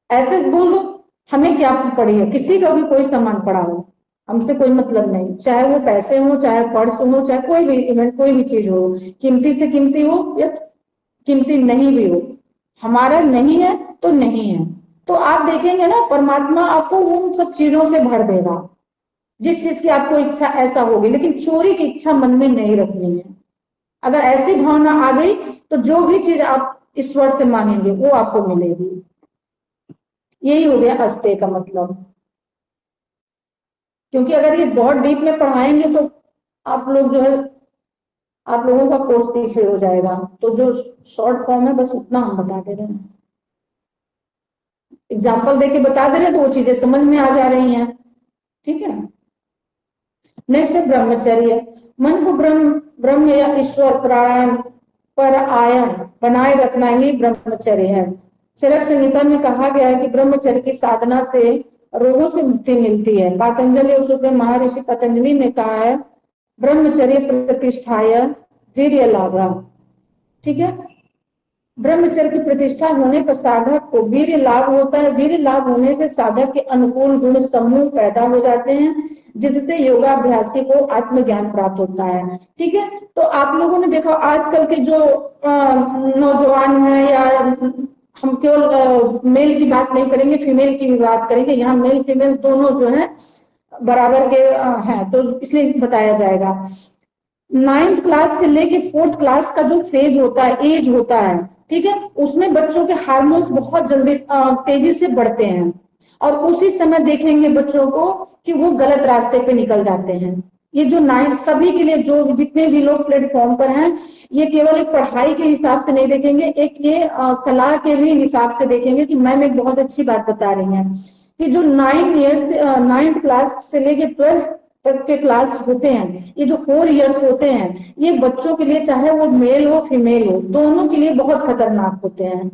ऐसे बोल दो हमें क्या पड़ी है, किसी का भी कोई सामान पड़ा हो, हमसे कोई मतलब नहीं, चाहे वो पैसे हो, चाहे पर्स हो, चाहे कोई भी इवेंट, कोई भी चीज हो, कीमती से कीमती हो या कीमती नहीं भी हो, हमारा नहीं है तो नहीं है। तो आप देखेंगे ना, परमात्मा आपको उन सब चीजों से भर देगा जिस चीज की आपको इच्छा ऐसा होगी, लेकिन चोरी की इच्छा मन में नहीं रखनी है। अगर ऐसी भावना आ गई तो जो भी चीज आप ईश्वर से मांगेंगे वो आपको मिलेगी। यही हो गया अस्तेय का मतलब। क्योंकि अगर ये बहुत डीप में पढ़ाएंगे तो आप लोग जो है, आप लोगों का कोर्स पीछे हो जाएगा, तो जो शॉर्ट फॉर्म है बस उतना हम बता दे रहे हैं, एग्जाम्पल देके बता दे रहे हैं, तो वो चीजें समझ में आ जा रही हैं, ठीक है। नेक्स्ट है ब्रह्मचर्य। मन को ब्रह्म या ईश्वर प्राणायाम पर आयन बनाए रखना ही ब्रह्मचर्य है। चरक संहिता में कहा गया है कि ब्रह्मचर्य की साधना से रोगों से मुक्ति मिलती है। पातंजलि और सुप्रीम महर्षि पतंजलि ने कहा है ब्रह्मचर्य प्रतिष्ठाय वीर्य लाभ, ठीक है। ब्रह्मचर्य की प्रतिष्ठा होने पर साधक को वीर्य लाभ होता है। वीर्य लाभ होने से साधक के अनुकूल गुण समूह पैदा हो जाते हैं, जिससे योगाभ्यासी को आत्मज्ञान प्राप्त होता है। ठीक है, तो आप लोगों ने देखा आजकल के जो नौजवान हैं, या हम केवल मेल की बात नहीं करेंगे, फीमेल की भी बात करेंगे। यहाँ मेल फीमेल दोनों जो है बराबर के हैं, तो इसलिए बताया जाएगा। 9th क्लास से लेके 4th क्लास का जो फेज होता है, एज होता है, ठीक है, उसमें बच्चों के हार्मोन्स बहुत जल्दी तेजी से बढ़ते हैं, और उसी समय देखेंगे बच्चों को कि वो गलत रास्ते पे निकल जाते हैं। ये जो 9th सभी के लिए, जो जितने भी लोग प्लेटफॉर्म पर हैं, ये केवल एक पढ़ाई के हिसाब से नहीं देखेंगे, एक ये सलाह के भी हिसाब से देखेंगे कि मैम एक बहुत अच्छी बात बता रही हैं कि जो 9th क्लास से लेके 12th तक के क्लास होते हैं, ये जो 4 इयर्स होते हैं, ये बच्चों के लिए, चाहे वो मेल हो फीमेल हो, दोनों के लिए बहुत खतरनाक होते हैं।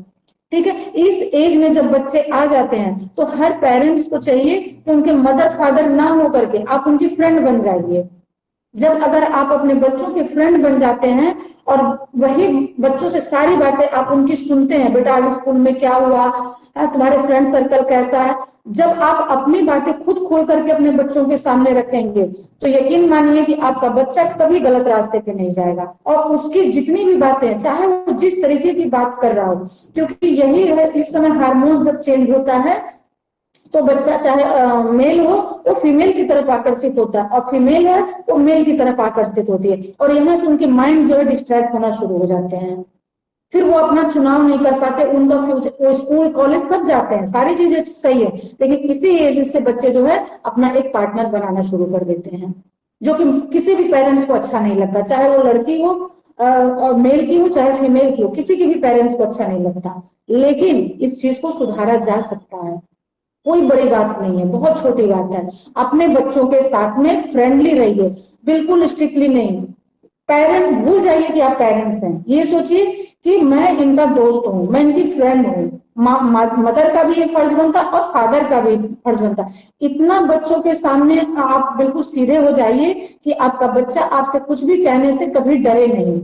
ठीक है, इस एज में जब बच्चे आ जाते हैं तो हर पेरेंट्स को चाहिए कि उनके मदर फादर ना हो करके आप उनकी फ्रेंड बन जाइए। जब अगर आप अपने बच्चों के फ्रेंड बन जाते हैं और वही बच्चों से सारी बातें आप उनकी सुनते हैं, बेटा आज स्कूल में क्या हुआ, तुम्हारे फ्रेंड सर्कल कैसा है, जब आप अपनी बातें खुद खोल करके अपने बच्चों के सामने रखेंगे तो यकीन मानिए कि आपका बच्चा कभी गलत रास्ते पे नहीं जाएगा। और उसकी जितनी भी बातें, चाहे वो जिस तरीके की बात कर रहा हो, क्योंकि यही है, इस समय हार्मोन जब चेंज होता है तो बच्चा चाहे मेल हो वो फीमेल की तरफ आकर्षित होता है, और फीमेल है वो मेल की तरफ आकर्षित होती है, और यहाँ से उनके माइंड जो है डिस्ट्रैक्ट होना शुरू हो जाते हैं। फिर वो अपना चुनाव नहीं कर पाते, उनका फ्यूचर, वो स्कूल कॉलेज सब जाते हैं, सारी चीजें सही है, लेकिन इसी एज से बच्चे जो है अपना एक पार्टनर बनाना शुरू कर देते हैं, जो कि किसी भी पेरेंट्स को अच्छा नहीं लगता, चाहे वो लड़की हो और मेल की हो, चाहे फीमेल की हो, किसी के भी पेरेंट्स को अच्छा नहीं लगता। लेकिन इस चीज को सुधारा जा सकता है, कोई बड़ी बात नहीं है, बहुत छोटी बात है। अपने बच्चों के साथ में फ्रेंडली रहिए, बिल्कुल स्ट्रिक्टली नहीं। पेरेंट भूल जाइए कि आप पेरेंट्स हैं, ये सोचिए कि मैं इनका दोस्त हूँ, मैं इनकी फ्रेंड हूँ। मदर का भी ये फर्ज बनता और फादर का भी फर्ज बनता। इतना बच्चों के सामने आप बिल्कुल सीधे हो जाइए कि आपका बच्चा आपसे कुछ भी कहने से कभी डरे नहीं।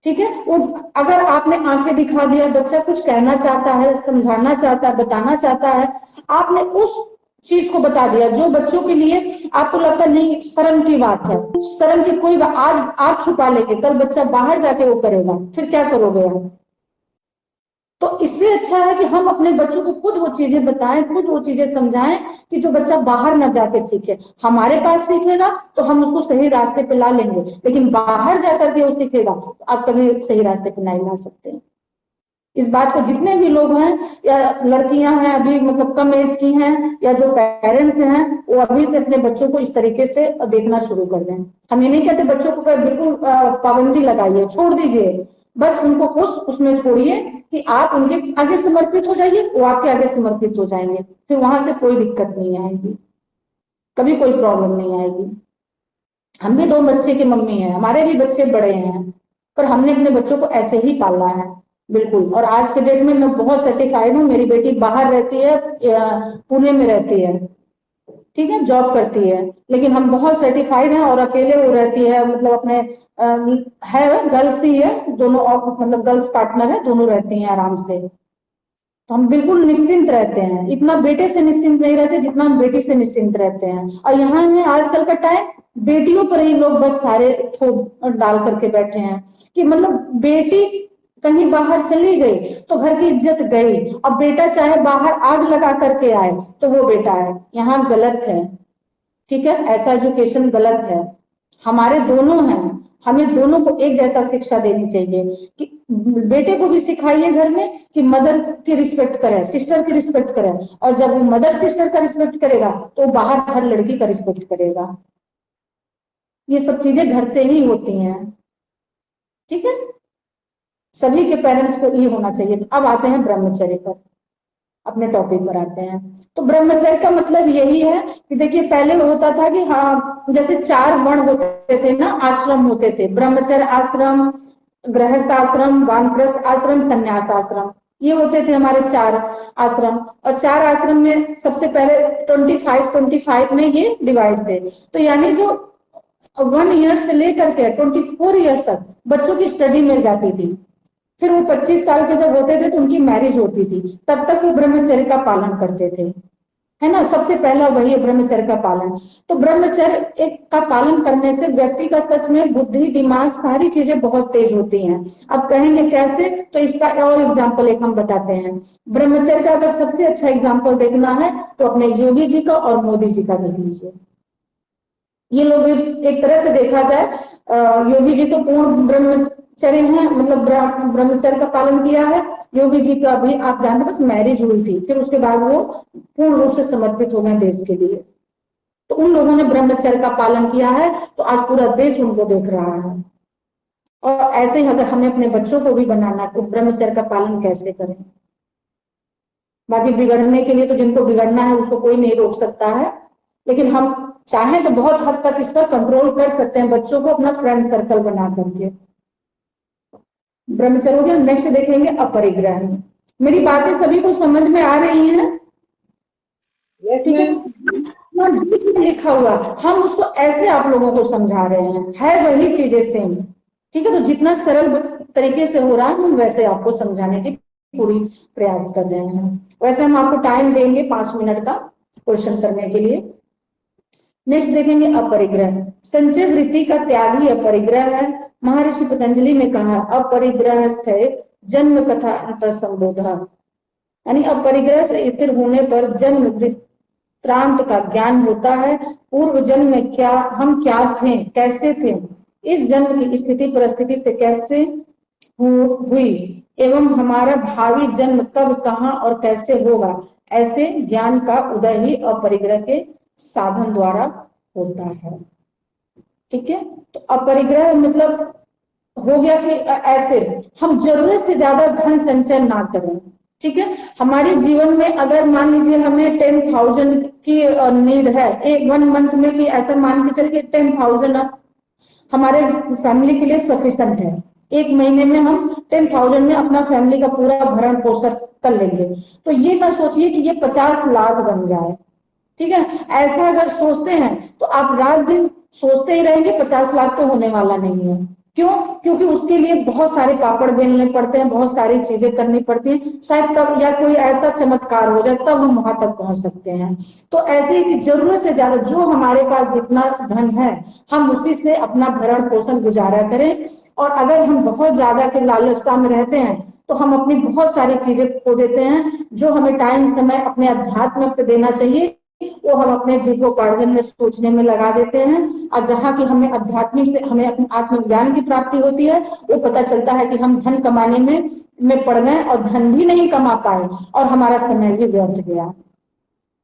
ठीक है, वो अगर आपने आंखें दिखा दिया, बच्चा कुछ कहना चाहता है, समझाना चाहता है, बताना चाहता है, आपने उस चीज को बता दिया जो बच्चों के लिए आपको लगता नहीं शर्म की बात है, शर्म की कोई बात, आज आप छुपा लेंगे, कल बच्चा बाहर जाके वो करेगा, फिर क्या करोगे आप? तो इससे अच्छा है कि हम अपने बच्चों को खुद वो चीजें बताएं, खुद वो चीजें समझाएं कि जो बच्चा बाहर ना जाके सीखे। हमारे पास सीखेगा तो हम उसको सही रास्ते पे ला लेंगे, लेकिन बाहर जाकर के वो सीखेगा तो आप कभी सही रास्ते पे नहीं ला सकते। इस बात को जितने भी लोग हैं, या लड़कियां हैं अभी मतलब कम एज की हैं, या जो पेरेंट्स हैं, वो अभी से अपने बच्चों को इस तरीके से देखना शुरू कर दें। हम ये नहीं कहते बच्चों को बिल्कुल पाबंदी लगाइए, छोड़ दीजिए, बस उनको उसमें छोड़िए कि आप उनके आगे समर्पित हो जाइए, वो आपके आगे समर्पित हो जाएंगे, फिर वहां से कोई दिक्कत नहीं आएगी, कभी कोई प्रॉब्लम नहीं आएगी। हम भी 2 बच्चे की मम्मी हैं, हमारे भी बच्चे बड़े हैं, पर हमने अपने बच्चों को ऐसे ही पाला है, बिल्कुल। और आज के डेट में मैं बहुत सर्टिफाइड हूँ। मेरी बेटी बाहर रहती है, पुणे में रहती है, ठीक है, जॉब करती है, लेकिन हम बहुत सर्टिफाइड हैं, और अकेले वो रहती है, मतलब अपने है गर्ल्स ही है दोनों, मतलब गर्ल्स पार्टनर है, दोनों रहती हैं आराम से। तो हम बिल्कुल निश्चिंत रहते हैं, इतना बेटे से निश्चिंत नहीं रहते जितना हम बेटी से निश्चिंत रहते हैं। और यहाँ है आजकल का टाइम, बेटियों पर ही लोग बस सारे थोप डाल करके बैठे हैं कि मतलब बेटी कहीं बाहर चली गई तो घर की इज्जत गई, अब बेटा चाहे बाहर आग लगा करके आए तो वो बेटा है। यहाँ गलत है, ठीक है, ऐसा एजुकेशन गलत है। हमारे दोनों हैं, हमें दोनों को एक जैसा शिक्षा देनी चाहिए कि बेटे को भी सिखाइए घर में कि मदर की रिस्पेक्ट करे, सिस्टर की रिस्पेक्ट करे, और जब वो मदर सिस्टर का रिस्पेक्ट करेगा तो बाहर हर लड़की का रिस्पेक्ट करेगा। ये सब चीजें घर से ही होती हैं, ठीक है, सभी के पेरेंट्स को ये होना चाहिए। अब आते हैं ब्रह्मचर्य पर, अपने टॉपिक पर आते हैं। तो ब्रह्मचर्य का मतलब यही है कि देखिए पहले होता था कि हाँ, जैसे 4 वर्ण होते थे ना, आश्रम होते थे, ब्रह्मचर्य आश्रम, गृहस्थ आश्रम, वानप्रस्थ आश्रम, संन्यास आश्रम, ये होते थे हमारे 4 आश्रम। और 4 आश्रम में सबसे पहले 25 में ये डिवाइड थे। तो यानी जो 1 ईयर से लेकर के 24 ईयर्स तक बच्चों की स्टडी मिल जाती थी। फिर वो 25 साल के जब होते थे तो उनकी मैरिज होती थी, तब तक वो ब्रह्मचर्य का पालन करते थे, है ना। सबसे पहला वही है ब्रह्मचर्य का पालन। तो ब्रह्मचर्य एक का पालन करने से व्यक्ति का सच में बुद्धि, दिमाग, सारी चीजें बहुत तेज होती हैं। अब कहेंगे कैसे, तो इसका और एग्जाम्पल एक हम बताते हैं। ब्रह्मचर्य का अगर सबसे अच्छा एग्जाम्पल देखना है तो अपने योगी जी का और मोदी जी का देख लीजिए। ये लोग एक तरह से देखा जाए, योगी जी तो पूर्ण ब्रह्मचर्य है, मतलब ब्रह्मचर्य का पालन किया है। योगी जी का भी आप जानते बस मैरिज हुई थी, फिर उसके बाद वो पूर्ण रूप से समर्पित हो गए देश के लिए। तो उन लोगों ने ब्रह्मचर्य का पालन किया है, तो आज पूरा देश उनको देख रहा है। और ऐसे ही अगर हमें अपने बच्चों को भी बनाना है तो ब्रह्मचर्य का पालन कैसे करें। बाकी बिगड़ने के लिए तो जिनको बिगड़ना है उसको कोई नहीं रोक सकता है, लेकिन हम चाहें तो बहुत हद तक इस पर कंट्रोल कर सकते हैं, बच्चों को अपना फ्रेंड सर्कल बना करके। ब्रह्मचर्य हो गया। नेक्स्ट देखेंगे अपरिग्रह। मेरी बातें सभी को समझ में आ रही हैं? यस ठीक है। मैम। लिखा हुआ हम उसको ऐसे आप लोगों को समझा रहे हैं, है वही चीजें सेम। ठीक है, तो जितना सरल तरीके से हो रहा है हम वैसे आपको समझाने की पूरी प्रयास कर रहे हैं। वैसे हम आपको टाइम देंगे 5 मिनट का क्वेश्चन करने के लिए। नेक्स्ट देखेंगे अपरिग्रह। संचय वृत्ति का त्याग ही अपरिग्रह है। महर्षि पतंजलि ने कहा अपरिग्रह स्थिर जन्म कथा अंतर संबोध, यानी अपरिग्रह से स्थिर होने पर जन्म वृत्तांत का ज्ञान होता है। पूर्व जन्म में क्या हम क्या थे, कैसे थे, इस जन्म की स्थिति परिस्थिति से कैसे हुई एवं हमारा भावी जन्म कब, कहाँ और कैसे होगा, ऐसे ज्ञान का उदय ही अपरिग्रह के साधन द्वारा होता है। ठीक है, तो अपरिग्रह मतलब हो गया कि ऐसे हम जरूरत से ज्यादा धन संचय ना करें। ठीक है, हमारे जीवन में अगर मान लीजिए हमें 10,000 की नीड है एक 1 मंथ में, कि ऐसा मान के चलिए 10,000 हमारे फैमिली के लिए सफिशिएंट है। एक महीने में हम 10,000 में अपना फैमिली का पूरा भरण पोषण कर लेंगे। तो ये ना सोचिए कि ये 50 लाख बन जाए। ठीक है, ऐसा अगर सोचते हैं तो आप रात दिन सोचते ही रहेंगे, 50 लाख तो होने वाला नहीं है। क्यों? क्योंकि उसके लिए बहुत सारे पापड़ बेलने पड़ते हैं, बहुत सारी चीजें करनी पड़ती हैं, शायद तब या कोई ऐसा चमत्कार हो जाए तब हम वहां तक पहुंच सकते हैं। तो ऐसे ही कि जरूरत से ज्यादा जो हमारे पास जितना धन है हम उसी से अपना भरण पोषण गुजारा करें। और अगर हम बहुत ज्यादा के लालसा में रहते हैं तो हम अपनी बहुत सारी चीजें खो देते हैं, जो हमें टाइम समय अपने अध्यात्म पे देना चाहिए वो हम अपने जीवोपार्जन में सोचने में लगा देते हैं। और जहाँ की हमें आध्यात्मिक से हमें अपने आत्मज्ञान की प्राप्ति होती है, वो पता चलता है कि हम धन कमाने में पड़ गए और धन भी नहीं कमा पाए और हमारा समय भी व्यर्थ गया।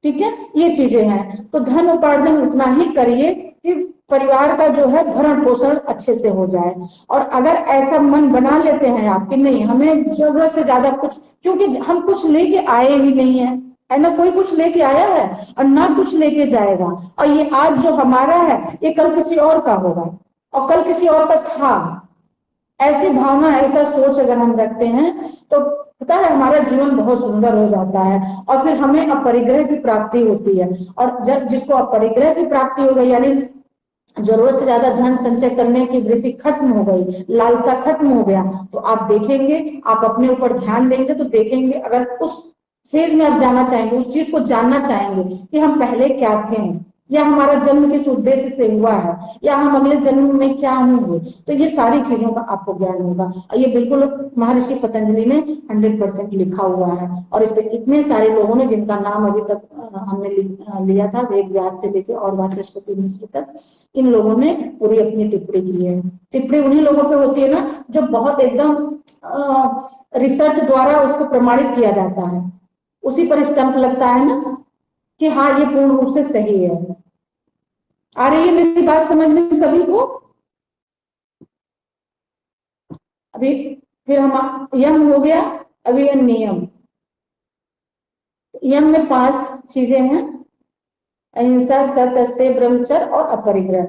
ठीक है, ये चीजें हैं। तो धन उपार्जन उतना ही करिए कि परिवार का जो है भरण पोषण अच्छे से हो जाए। और अगर ऐसा मन बना लेते हैं आप कि नहीं हमें जरूरत से ज्यादा कुछ, क्योंकि हम कुछ लेके आए ही नहीं है ना, कोई कुछ लेके आया है और ना कुछ लेके जाएगा। और ये आज जो हमारा है ये कल किसी और का होगा और कल किसी और का था। ऐसी भावना, ऐसा सोच अगर हम रखते हैं तो पता है हमारा जीवन बहुत सुंदर हो जाता है और फिर हमें अपरिग्रह की प्राप्ति होती है। और जब जिसको अपरिग्रह की प्राप्ति हो गई, यानी जरूरत से ज्यादा धन संचय करने की वृत्ति खत्म हो गई, लालसा खत्म हो गया, तो आप देखेंगे, आप अपने ऊपर ध्यान देंगे तो देखेंगे, अगर उस फेज में आप जाना चाहेंगे, उस चीज को जानना चाहेंगे कि हम पहले क्या थे, या हमारा जन्म किस उद्देश्य से हुआ है, या हम अगले जन्म में क्या होंगे, तो ये सारी चीजों का आपको ज्ञान होगा। और ये बिल्कुल महर्षि पतंजलि ने 100% लिखा हुआ है। और इस पे इतने सारे लोगों ने जिनका नाम अभी तक हमने लिया था, वेद व्यास से लेकर और वाचस्पति मिश्र तक, इन लोगों ने पूरी अपनी टिप्पणी की है। टिप्पणी उन्हीं लोगों पे होती है ना जो बहुत एकदम रिसर्च द्वारा उसको प्रमाणित किया जाता है, उसी पर स्टंप लगता है ना कि हाँ ये पूर्ण रूप से सही है। आ रही है मेरी बात समझ में सभी को? अभी फिर हम यम हो गया, अभी है नियम। यम में 5 चीजें हैं, अहिंसा, सत्य, अस्तेय, ब्रह्मचर्य और अपरिग्रह।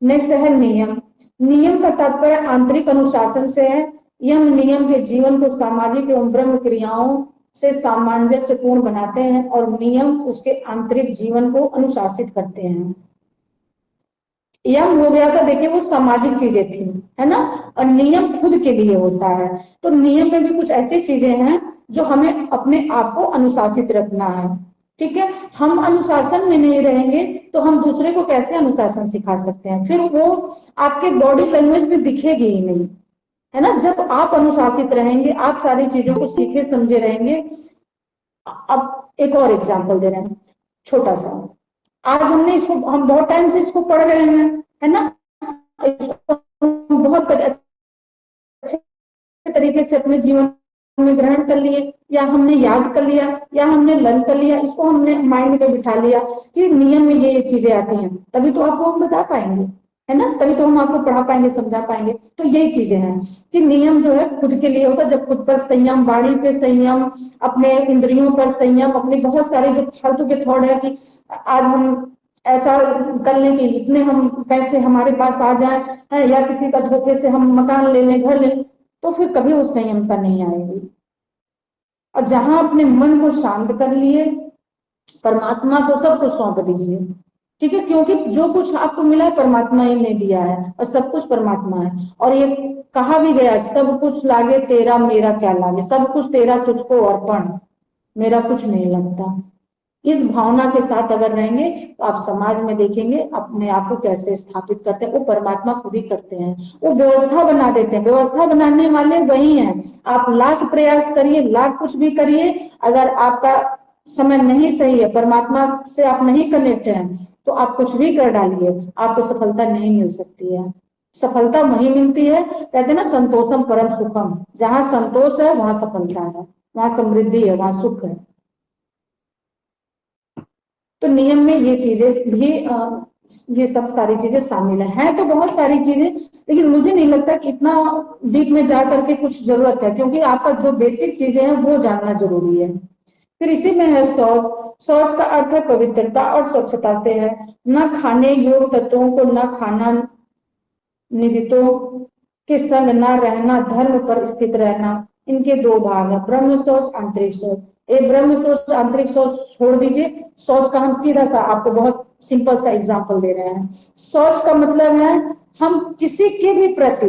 नेक्स्ट है नियम। नियम का तात्पर्य आंतरिक अनुशासन से है। यम नियम के जीवन को सामाजिक एवं ब्रह्म क्रियाओं से सामंजस्य पूर्ण बनाते हैं और नियम उसके आंतरिक जीवन को अनुशासित करते हैं। यम हो गया था, देखिए वो सामाजिक चीजें थी, है ना। और नियम खुद के लिए होता है, तो नियम में भी कुछ ऐसी चीजें हैं जो हमें अपने आप को अनुशासित रखना है। ठीक है, हम अनुशासन में नहीं रहेंगे तो हम दूसरे को कैसे अनुशासन सिखा सकते हैं, फिर वो आपके बॉडी लैंग्वेज में दिखेगी ही नहीं, है ना। जब आप अनुशासित रहेंगे, आप सारी चीजों को सीखे समझे रहेंगे। अब एक और एग्जाम्पल दे रहे हैं, छोटा सा। आज हमने इसको, हम बहुत टाइम से इसको पढ़ रहे हैं, है ना। इसको हम बहुत अच्छे तरीके से अपने जीवन में ग्रहण कर लिए, या हमने याद कर लिया, या हमने लर्न कर लिया, इसको हमने माइंड में बिठा लिया कि नियम में ये चीजें आती हैं, तभी तो आपको हम बता पाएंगे, है ना, तभी तो हम आपको पढ़ा पाएंगे, समझा पाएंगे। तो यही चीजें हैं कि नियम जो है खुद के लिए होता है, जब खुद पर संयम, वाणी पे संयम, अपने इंद्रियों पर संयम, अपने बहुत सारे जो फालतू के थॉट है कि आज हम ऐसा कर लें कि इतने हम पैसे हमारे पास आ जाए, है, या किसी का धोखे से हम मकान ले लें, घर ले लें, तो फिर कभी उस संयमता नहीं आएगी। और जहां अपने मन को शांत कर लिए, परमात्मा को सब कुछ सौंप दीजिए। ठीक है, क्योंकि जो कुछ आपको मिला है परमात्मा ही ने दिया है, और सब कुछ परमात्मा है। और ये कहा भी गया, सब कुछ लागे तेरा मेरा क्या लागे, सब कुछ तेरा तुझको अर्पण, मेरा कुछ नहीं लगता। इस भावना के साथ अगर रहेंगे तो आप समाज में देखेंगे अपने आप को कैसे स्थापित करते हैं, वो परमात्मा खुद ही करते हैं, वो व्यवस्था बना देते हैं। व्यवस्था बनाने वाले वही हैं। आप लाख प्रयास करिए, लाख कुछ भी करिए, अगर आपका समय नहीं सही है, परमात्मा से आप नहीं कनेक्ट हैं, तो आप कुछ भी कर डालिए, आपको सफलता नहीं मिल सकती है। सफलता वही मिलती है, कहते हैं ना, संतोषम परम सुखम। जहां संतोष है वहां सफलता है, वहां समृद्धि है, वहां सुख है। तो नियम में ये चीजें भी ये सब सारी चीजें शामिल है तो बहुत सारी चीजें, लेकिन मुझे नहीं लगता कि इतना डीप में जा करके कुछ जरूरत है, क्योंकि आपका जो बेसिक चीजें हैं वो जानना जरूरी है। फिर इसी में है शौच। शौच का अर्थ है पवित्रता और स्वच्छता से है। न खाने योग्य तत्वों को न खाना, निदितों के संग न रहना, धर्म पर स्थित रहना। इनके दो भाग है, ब्रह्म शौच, आंतरिक शौच। ये ब्रह्म शौच, आंतरिक शौच छोड़ दीजिए, शौच का हम सीधा सा आपको बहुत सिंपल सा एग्जांपल दे रहे हैं। शौच का मतलब है हम किसी के भी प्रति,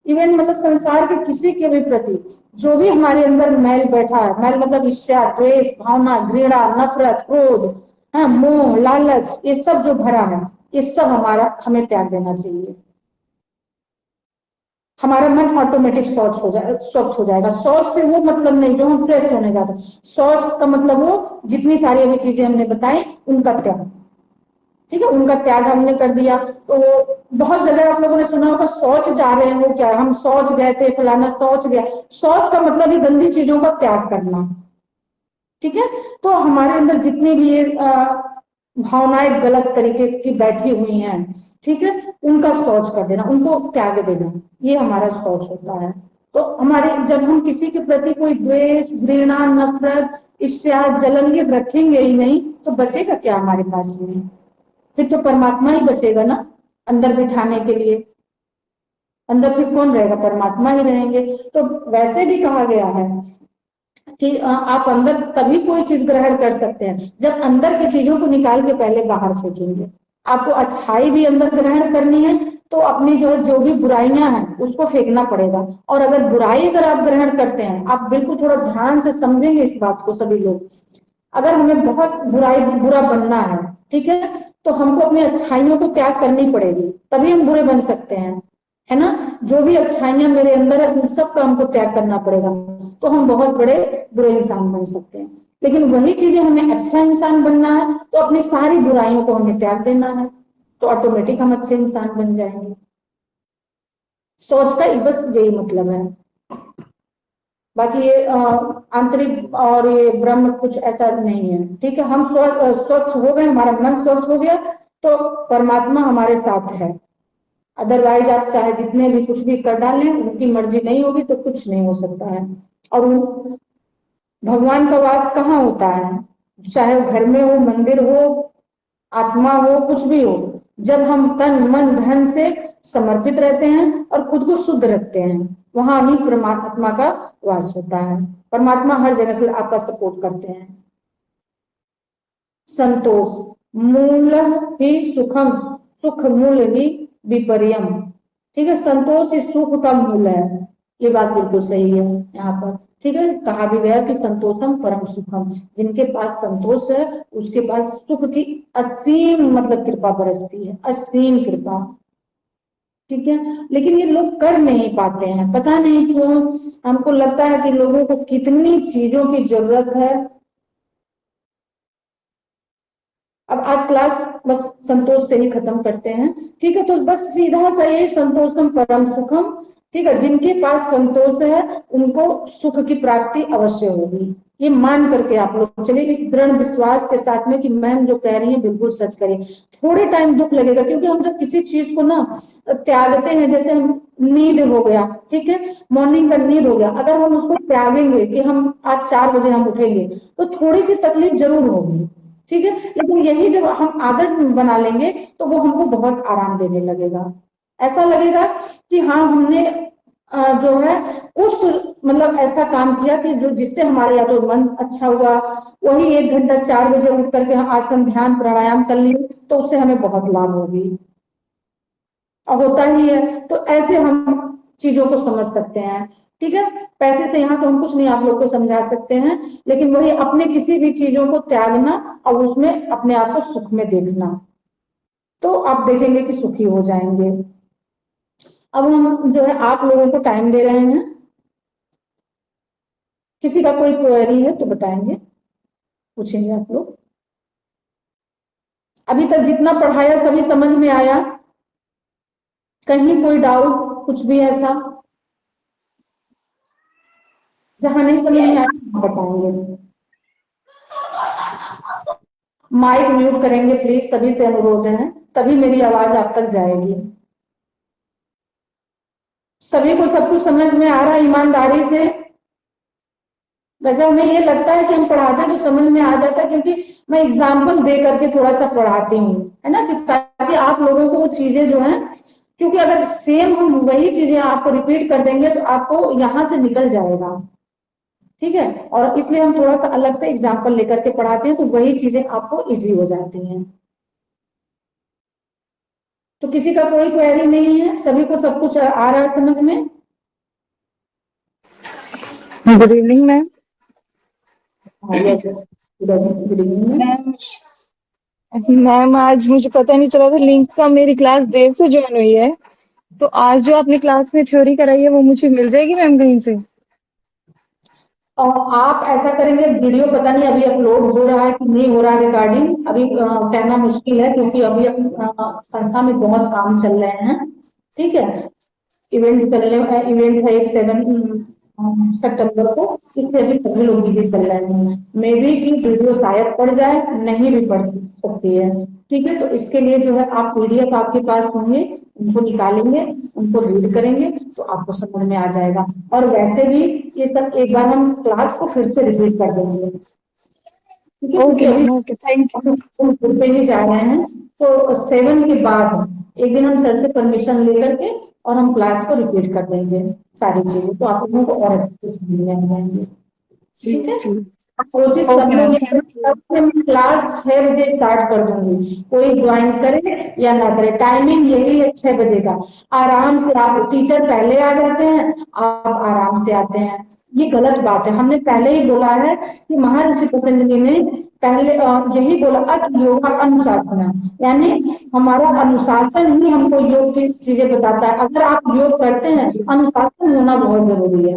इवन मतलब संसार के किसी के भी प्रति जो भी हमारे अंदर मैल बैठा है, मैल मतलब ईर्ष्या, द्वेष भावना, घृणा, नफरत, क्रोध, है, मोह, लालच, ये सब जो भरा है, ये सब हमारा हमें त्याग देना चाहिए। हमारा मन ऑटोमेटिक स्वच्छ हो जाएगा। शौच से वो मतलब नहीं जो हम फ्रेश होने जाते हैं, शौच का मतलब वो जितनी सारी अभी चीजें हमने बताई उनका त्याग। ठीक है, उनका त्याग हमने कर दिया। तो बहुत जगह आप लोगों ने सुना होगा शौच जा रहे हैं, वो क्या, हम शौच गए थे, फलाना शौच गया। शौच का मतलब ही गंदी चीजों का त्याग करना। ठीक है, तो हमारे अंदर जितनी भी ये भावनाएं गलत तरीके की बैठी हुई हैं, ठीक है, उनका शौच कर देना, उनको त्याग देना, ये हमारा शौच होता है। तो हमारे, जब हम किसी के प्रति कोई द्वेष, घृणा, नफरत, ईर्ष्या, जलन ये रखेंगे ही नहीं, तो बचेगा क्या हमारे पास में? फिर तो परमात्मा ही बचेगा ना अंदर बिठाने के लिए। अंदर फिर कौन रहेगा? परमात्मा ही रहेंगे। तो वैसे भी कहा गया है कि आप अंदर तभी कोई चीज ग्रहण कर सकते हैं जब अंदर की चीजों को निकाल के पहले बाहर फेंकेंगे। आपको अच्छाई भी अंदर ग्रहण करनी है तो अपनी जो है, जो भी बुराइयां हैं उसको फेंकना पड़ेगा। और अगर बुराई अगर आप ग्रहण करते हैं, आप बिल्कुल थोड़ा ध्यान से समझेंगे इस बात को सभी लोग, अगर हमें बहुत बुरा बनना है, ठीक है, तो हमको अपनी अच्छाइयों को त्याग करनी पड़ेगी, तभी हम बुरे बन सकते हैं, है ना। जो भी अच्छाइयां मेरे अंदर है उन सब का हमको त्याग करना पड़ेगा, तो हम बहुत बड़े बुरे इंसान बन सकते हैं। लेकिन वही चीजें हमें अच्छा इंसान बनना है तो अपनी सारी बुराइयों को हमें त्याग देना है, तो ऑटोमेटिक हम अच्छे इंसान बन जाएंगे। सोच का बस यही मतलब है। बाकी ये आंतरिक और ये ब्रह्म कुछ ऐसा नहीं है। ठीक है, हम स्वच्छ हो गए, हमारा मन स्वच्छ हो गया तो परमात्मा हमारे साथ है। अदरवाइज आप चाहे जितने भी कुछ भी कर डालें, उनकी मर्जी नहीं होगी तो कुछ नहीं हो सकता है। और भगवान का वास कहाँ होता है? चाहे घर में हो, मंदिर हो, आत्मा हो, कुछ भी हो, जब हम तन मन धन से समर्पित रहते हैं और खुद को शुद्ध रखते हैं, वहां ही परमात्मा का वास होता है। परमात्मा हर जगह फिर आपका सपोर्ट करते हैं। संतोष मूल ही सुखम सुख मूल ही विपर्यम। ठीक है, संतोष इस सुख का मूल है, ये बात बिल्कुल सही है यहाँ पर। ठीक है, कहा भी गया कि संतोषम परम सुखम, जिनके पास संतोष है उसके पास सुख की असीम मतलब कृपा बरसती है, असीम कृपा। ठीक है, लेकिन ये लोग कर नहीं पाते हैं, पता नहीं क्यों। हमको लगता है कि लोगों को कितनी चीजों की जरूरत है। अब आज क्लास बस संतोष से ही खत्म करते हैं। ठीक है, तो बस सीधा सा यही संतोषम परम सुखम। ठीक है, जिनके पास संतोष है उनको सुख की प्राप्ति अवश्य होगी, ये मान करके आप लोग चलिए इस दृढ़ विश्वास के साथ में कि मैम जो कह रही है बिल्कुल सच करिए। थोड़े टाइम दुख लगेगा, क्योंकि हम जब किसी चीज को ना त्यागते हैं, जैसे हम नींद हो गया, ठीक है, मॉर्निंग का नींद हो गया, अगर हम उसको त्यागेंगे कि हम आज 4 बजे हम उठेंगे, तो थोड़ी सी तकलीफ जरूर होगी। ठीक है, लेकिन यही जब हम आदत बना लेंगे तो वो हमको बहुत आराम देने लगेगा। ऐसा लगेगा कि हाँ हमने जो है कुछ मतलब ऐसा काम किया कि जो जिससे हमारे या तो मन अच्छा हुआ, वही 1 घंटा 4 बजे उठ करके हम आसन ध्यान प्राणायाम कर लिए तो उससे हमें बहुत लाभ होगी, और होता ही है। तो ऐसे हम चीजों को समझ सकते हैं। ठीक है, पैसे से यहाँ तो हम कुछ नहीं आप लोग को समझा सकते हैं, लेकिन वही अपने किसी भी चीजों को त्यागना और उसमें अपने आप को सुख में देखना, तो आप देखेंगे कि सुखी हो जाएंगे। अब हम जो है आप लोगों को टाइम दे रहे हैं, किसी का कोई क्वेरी है तो बताएंगे, पूछेंगे आप लोग। अभी तक जितना पढ़ाया सभी समझ में आया? कहीं कोई डाउट कुछ भी ऐसा जहां नहीं समझ में आया बताएंगे। माइक म्यूट करेंगे प्लीज, सभी से अनुरोध है, तभी मेरी आवाज आप तक जाएगी। सभी को सब कुछ समझ में आ रहा है ईमानदारी से? वैसे हमें ये लगता है कि हम पढ़ाते हैं तो समझ में आ जाता है, क्योंकि मैं एग्जाम्पल दे करके थोड़ा सा पढ़ाती हूँ, है ना, कि ताकि आप लोगों को वो चीजें जो है, क्योंकि अगर सेम हम वही चीजें आपको रिपीट कर देंगे तो आपको यहाँ से निकल जाएगा। ठीक है, और इसलिए हम थोड़ा सा अलग से एग्जाम्पल लेकर के पढ़ाते हैं, तो वही चीजें आपको इजी हो जाती हैं। तो किसी का कोई क्वेरी नहीं है? सभी को सब कुछ आ रहा है समझ में? Good evening ma'am. Yes, good evening. Ma'am ma'am आज मुझे पता नहीं चला था लिंक का, मेरी क्लास देर से ज्वाइन हुई है, तो आज जो आपने क्लास में थ्योरी कराई है वो मुझे मिल जाएगी मैम कहीं से? और आप ऐसा करेंगे, वीडियो पता नहीं अभी अपलोड हो रहा है कि नहीं हो रहा है, रिकॉर्डिंग अभी कहना मुश्किल है, क्योंकि अभी संस्था में बहुत काम चल रहे हैं। ठीक है, इवेंट है एक 7 सितंबर को, इससे अभी सभी लोग विजिट कर रहे हैं। मे बी की वीडियो शायद पड़ जाए, नहीं भी पड़ सकती है। ठीक है, तो इसके लिए जो है आप पीडीएफ आपके पास होंगे, उनको निकालेंगे, उनको रीड करेंगे तो आपको समझ में आ जाएगा। और वैसे भी ये सब एक बार हम क्लास को फिर से रिपीट कर देंगे। ठीक है, क्योंकि ओके अभी मैम, ओके, थैंक यू। हम घर पे ही जा रहे हैं, तो 7 के बाद एक दिन हम सर से परमिशन लेकर के और हम क्लास को रिपीट कर देंगे सारी चीजें, तो आप लोगों को और अच्छे से समझ में आ जाएंगे। जी ठीक है, जी। कोशिश सब ओके लोग मैम, ये थैंक यू। करें, क्लास 6 बजे स्टार्ट कर दूंगी, कोई ज्वाइन करे या ना करे, टाइमिंग यही है 6 बजे का। आराम से आप, टीचर पहले आ जाते हैं, आप आराम से आते हैं, ये गलत बात है। हमने पहले ही बोला है कि महर्षि पतंजलि ने पहले यही बोला, अत योगा अनुशासन, यानी हमारा अनुशासन ही हमको योग की चीजें बताता है। अगर आप योग करते हैं, जी अनुशासन होना बहुत जरूरी है।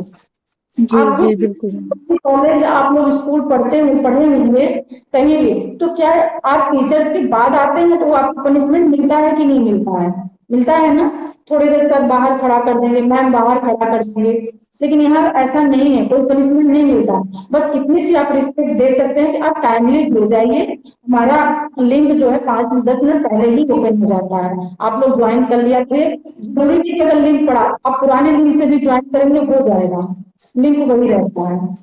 जी आप जी, भी बिल्कुल मैम। कॉलेज आप लोग स्कूल पढ़े होंगे कहीं भी, तो क्या आप टीचर्स के बाद आते हैं तो आपको पनिशमेंट मिलता है कि नहीं मिलता है? मिलता है ना, थोड़ी देर तक बाहर खड़ा कर देंगे, मैम बाहर खड़ा कर देंगे, लेकिन यहाँ ऐसा नहीं है, कोई पनिशमेंट नहीं मिलता। बस इतनी सी आप रिस्पेक्ट दे सकते हैं कि आप टाइमली जुड़ जाइए, हमारा लिंक जो है 5-10 मिनट पहले ही ओपन हो जाता है, आप लोग ज्वाइन कर लिया थे। जरूरी नहीं कि अगर लिंक पड़ा, आप पुराने लिंक से भी ज्वाइन करेंगे हो जाएगा, लिंक वही रहता है।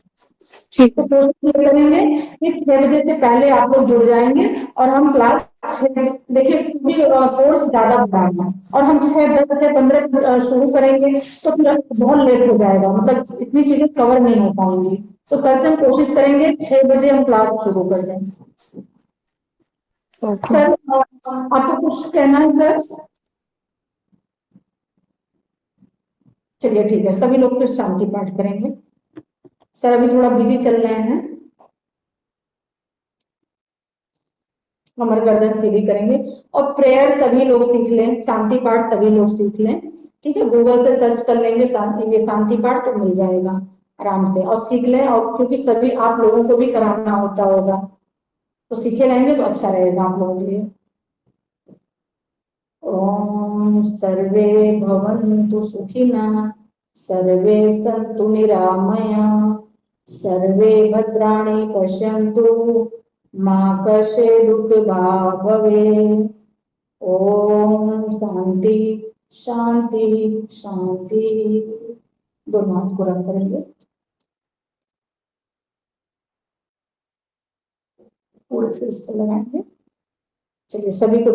ठीक तो है। कोशिश ये करेंगे कि 6 बजे से पहले आप लोग जुड़ जाएंगे, और हम क्लास 6, देखिए कोर्स ज्यादा बढ़ाना, और हम 6:10 6:15 शुरू करेंगे तो फिर बहुत लेट हो जाएगा, मतलब इतनी चीजें कवर नहीं हो पाएंगी। तो कल से हम कोशिश करेंगे 6 बजे हम क्लास शुरू कर दें। ओके। सर आपको कुछ कहना है सर? चलिए ठीक है, सभी लोग फिर शांति पाठ करेंगे। सर अभी थोड़ा बिजी चल रहे हैं, कमर गर्दन सीधी करेंगे। और प्रेयर सभी लोग सीख लें, शांति पाठ सभी लोग सीख लें, ठीक है। गूगल से सर्च कर लेंगे शांति, ये शांति पाठ तो मिल जाएगा आराम से, और सीख लें। और क्योंकि सभी आप लोगों को भी कराना होता होगा, तो सीखे रहेंगे तो अच्छा रहेगा आप लोगों के लिए। ओम सर्वे भवन्तु सुखिनः, सर्वे सन्तु निरामया, सर्वे भद्राणि पश्यन्तु, मा कश्चित् दुःखभाग् भवेत्। ओम शांति शांति शांति। दोनों हाथ को रख करेंगे, पूरे फेस पर लगाएंगे। चलिए सभी को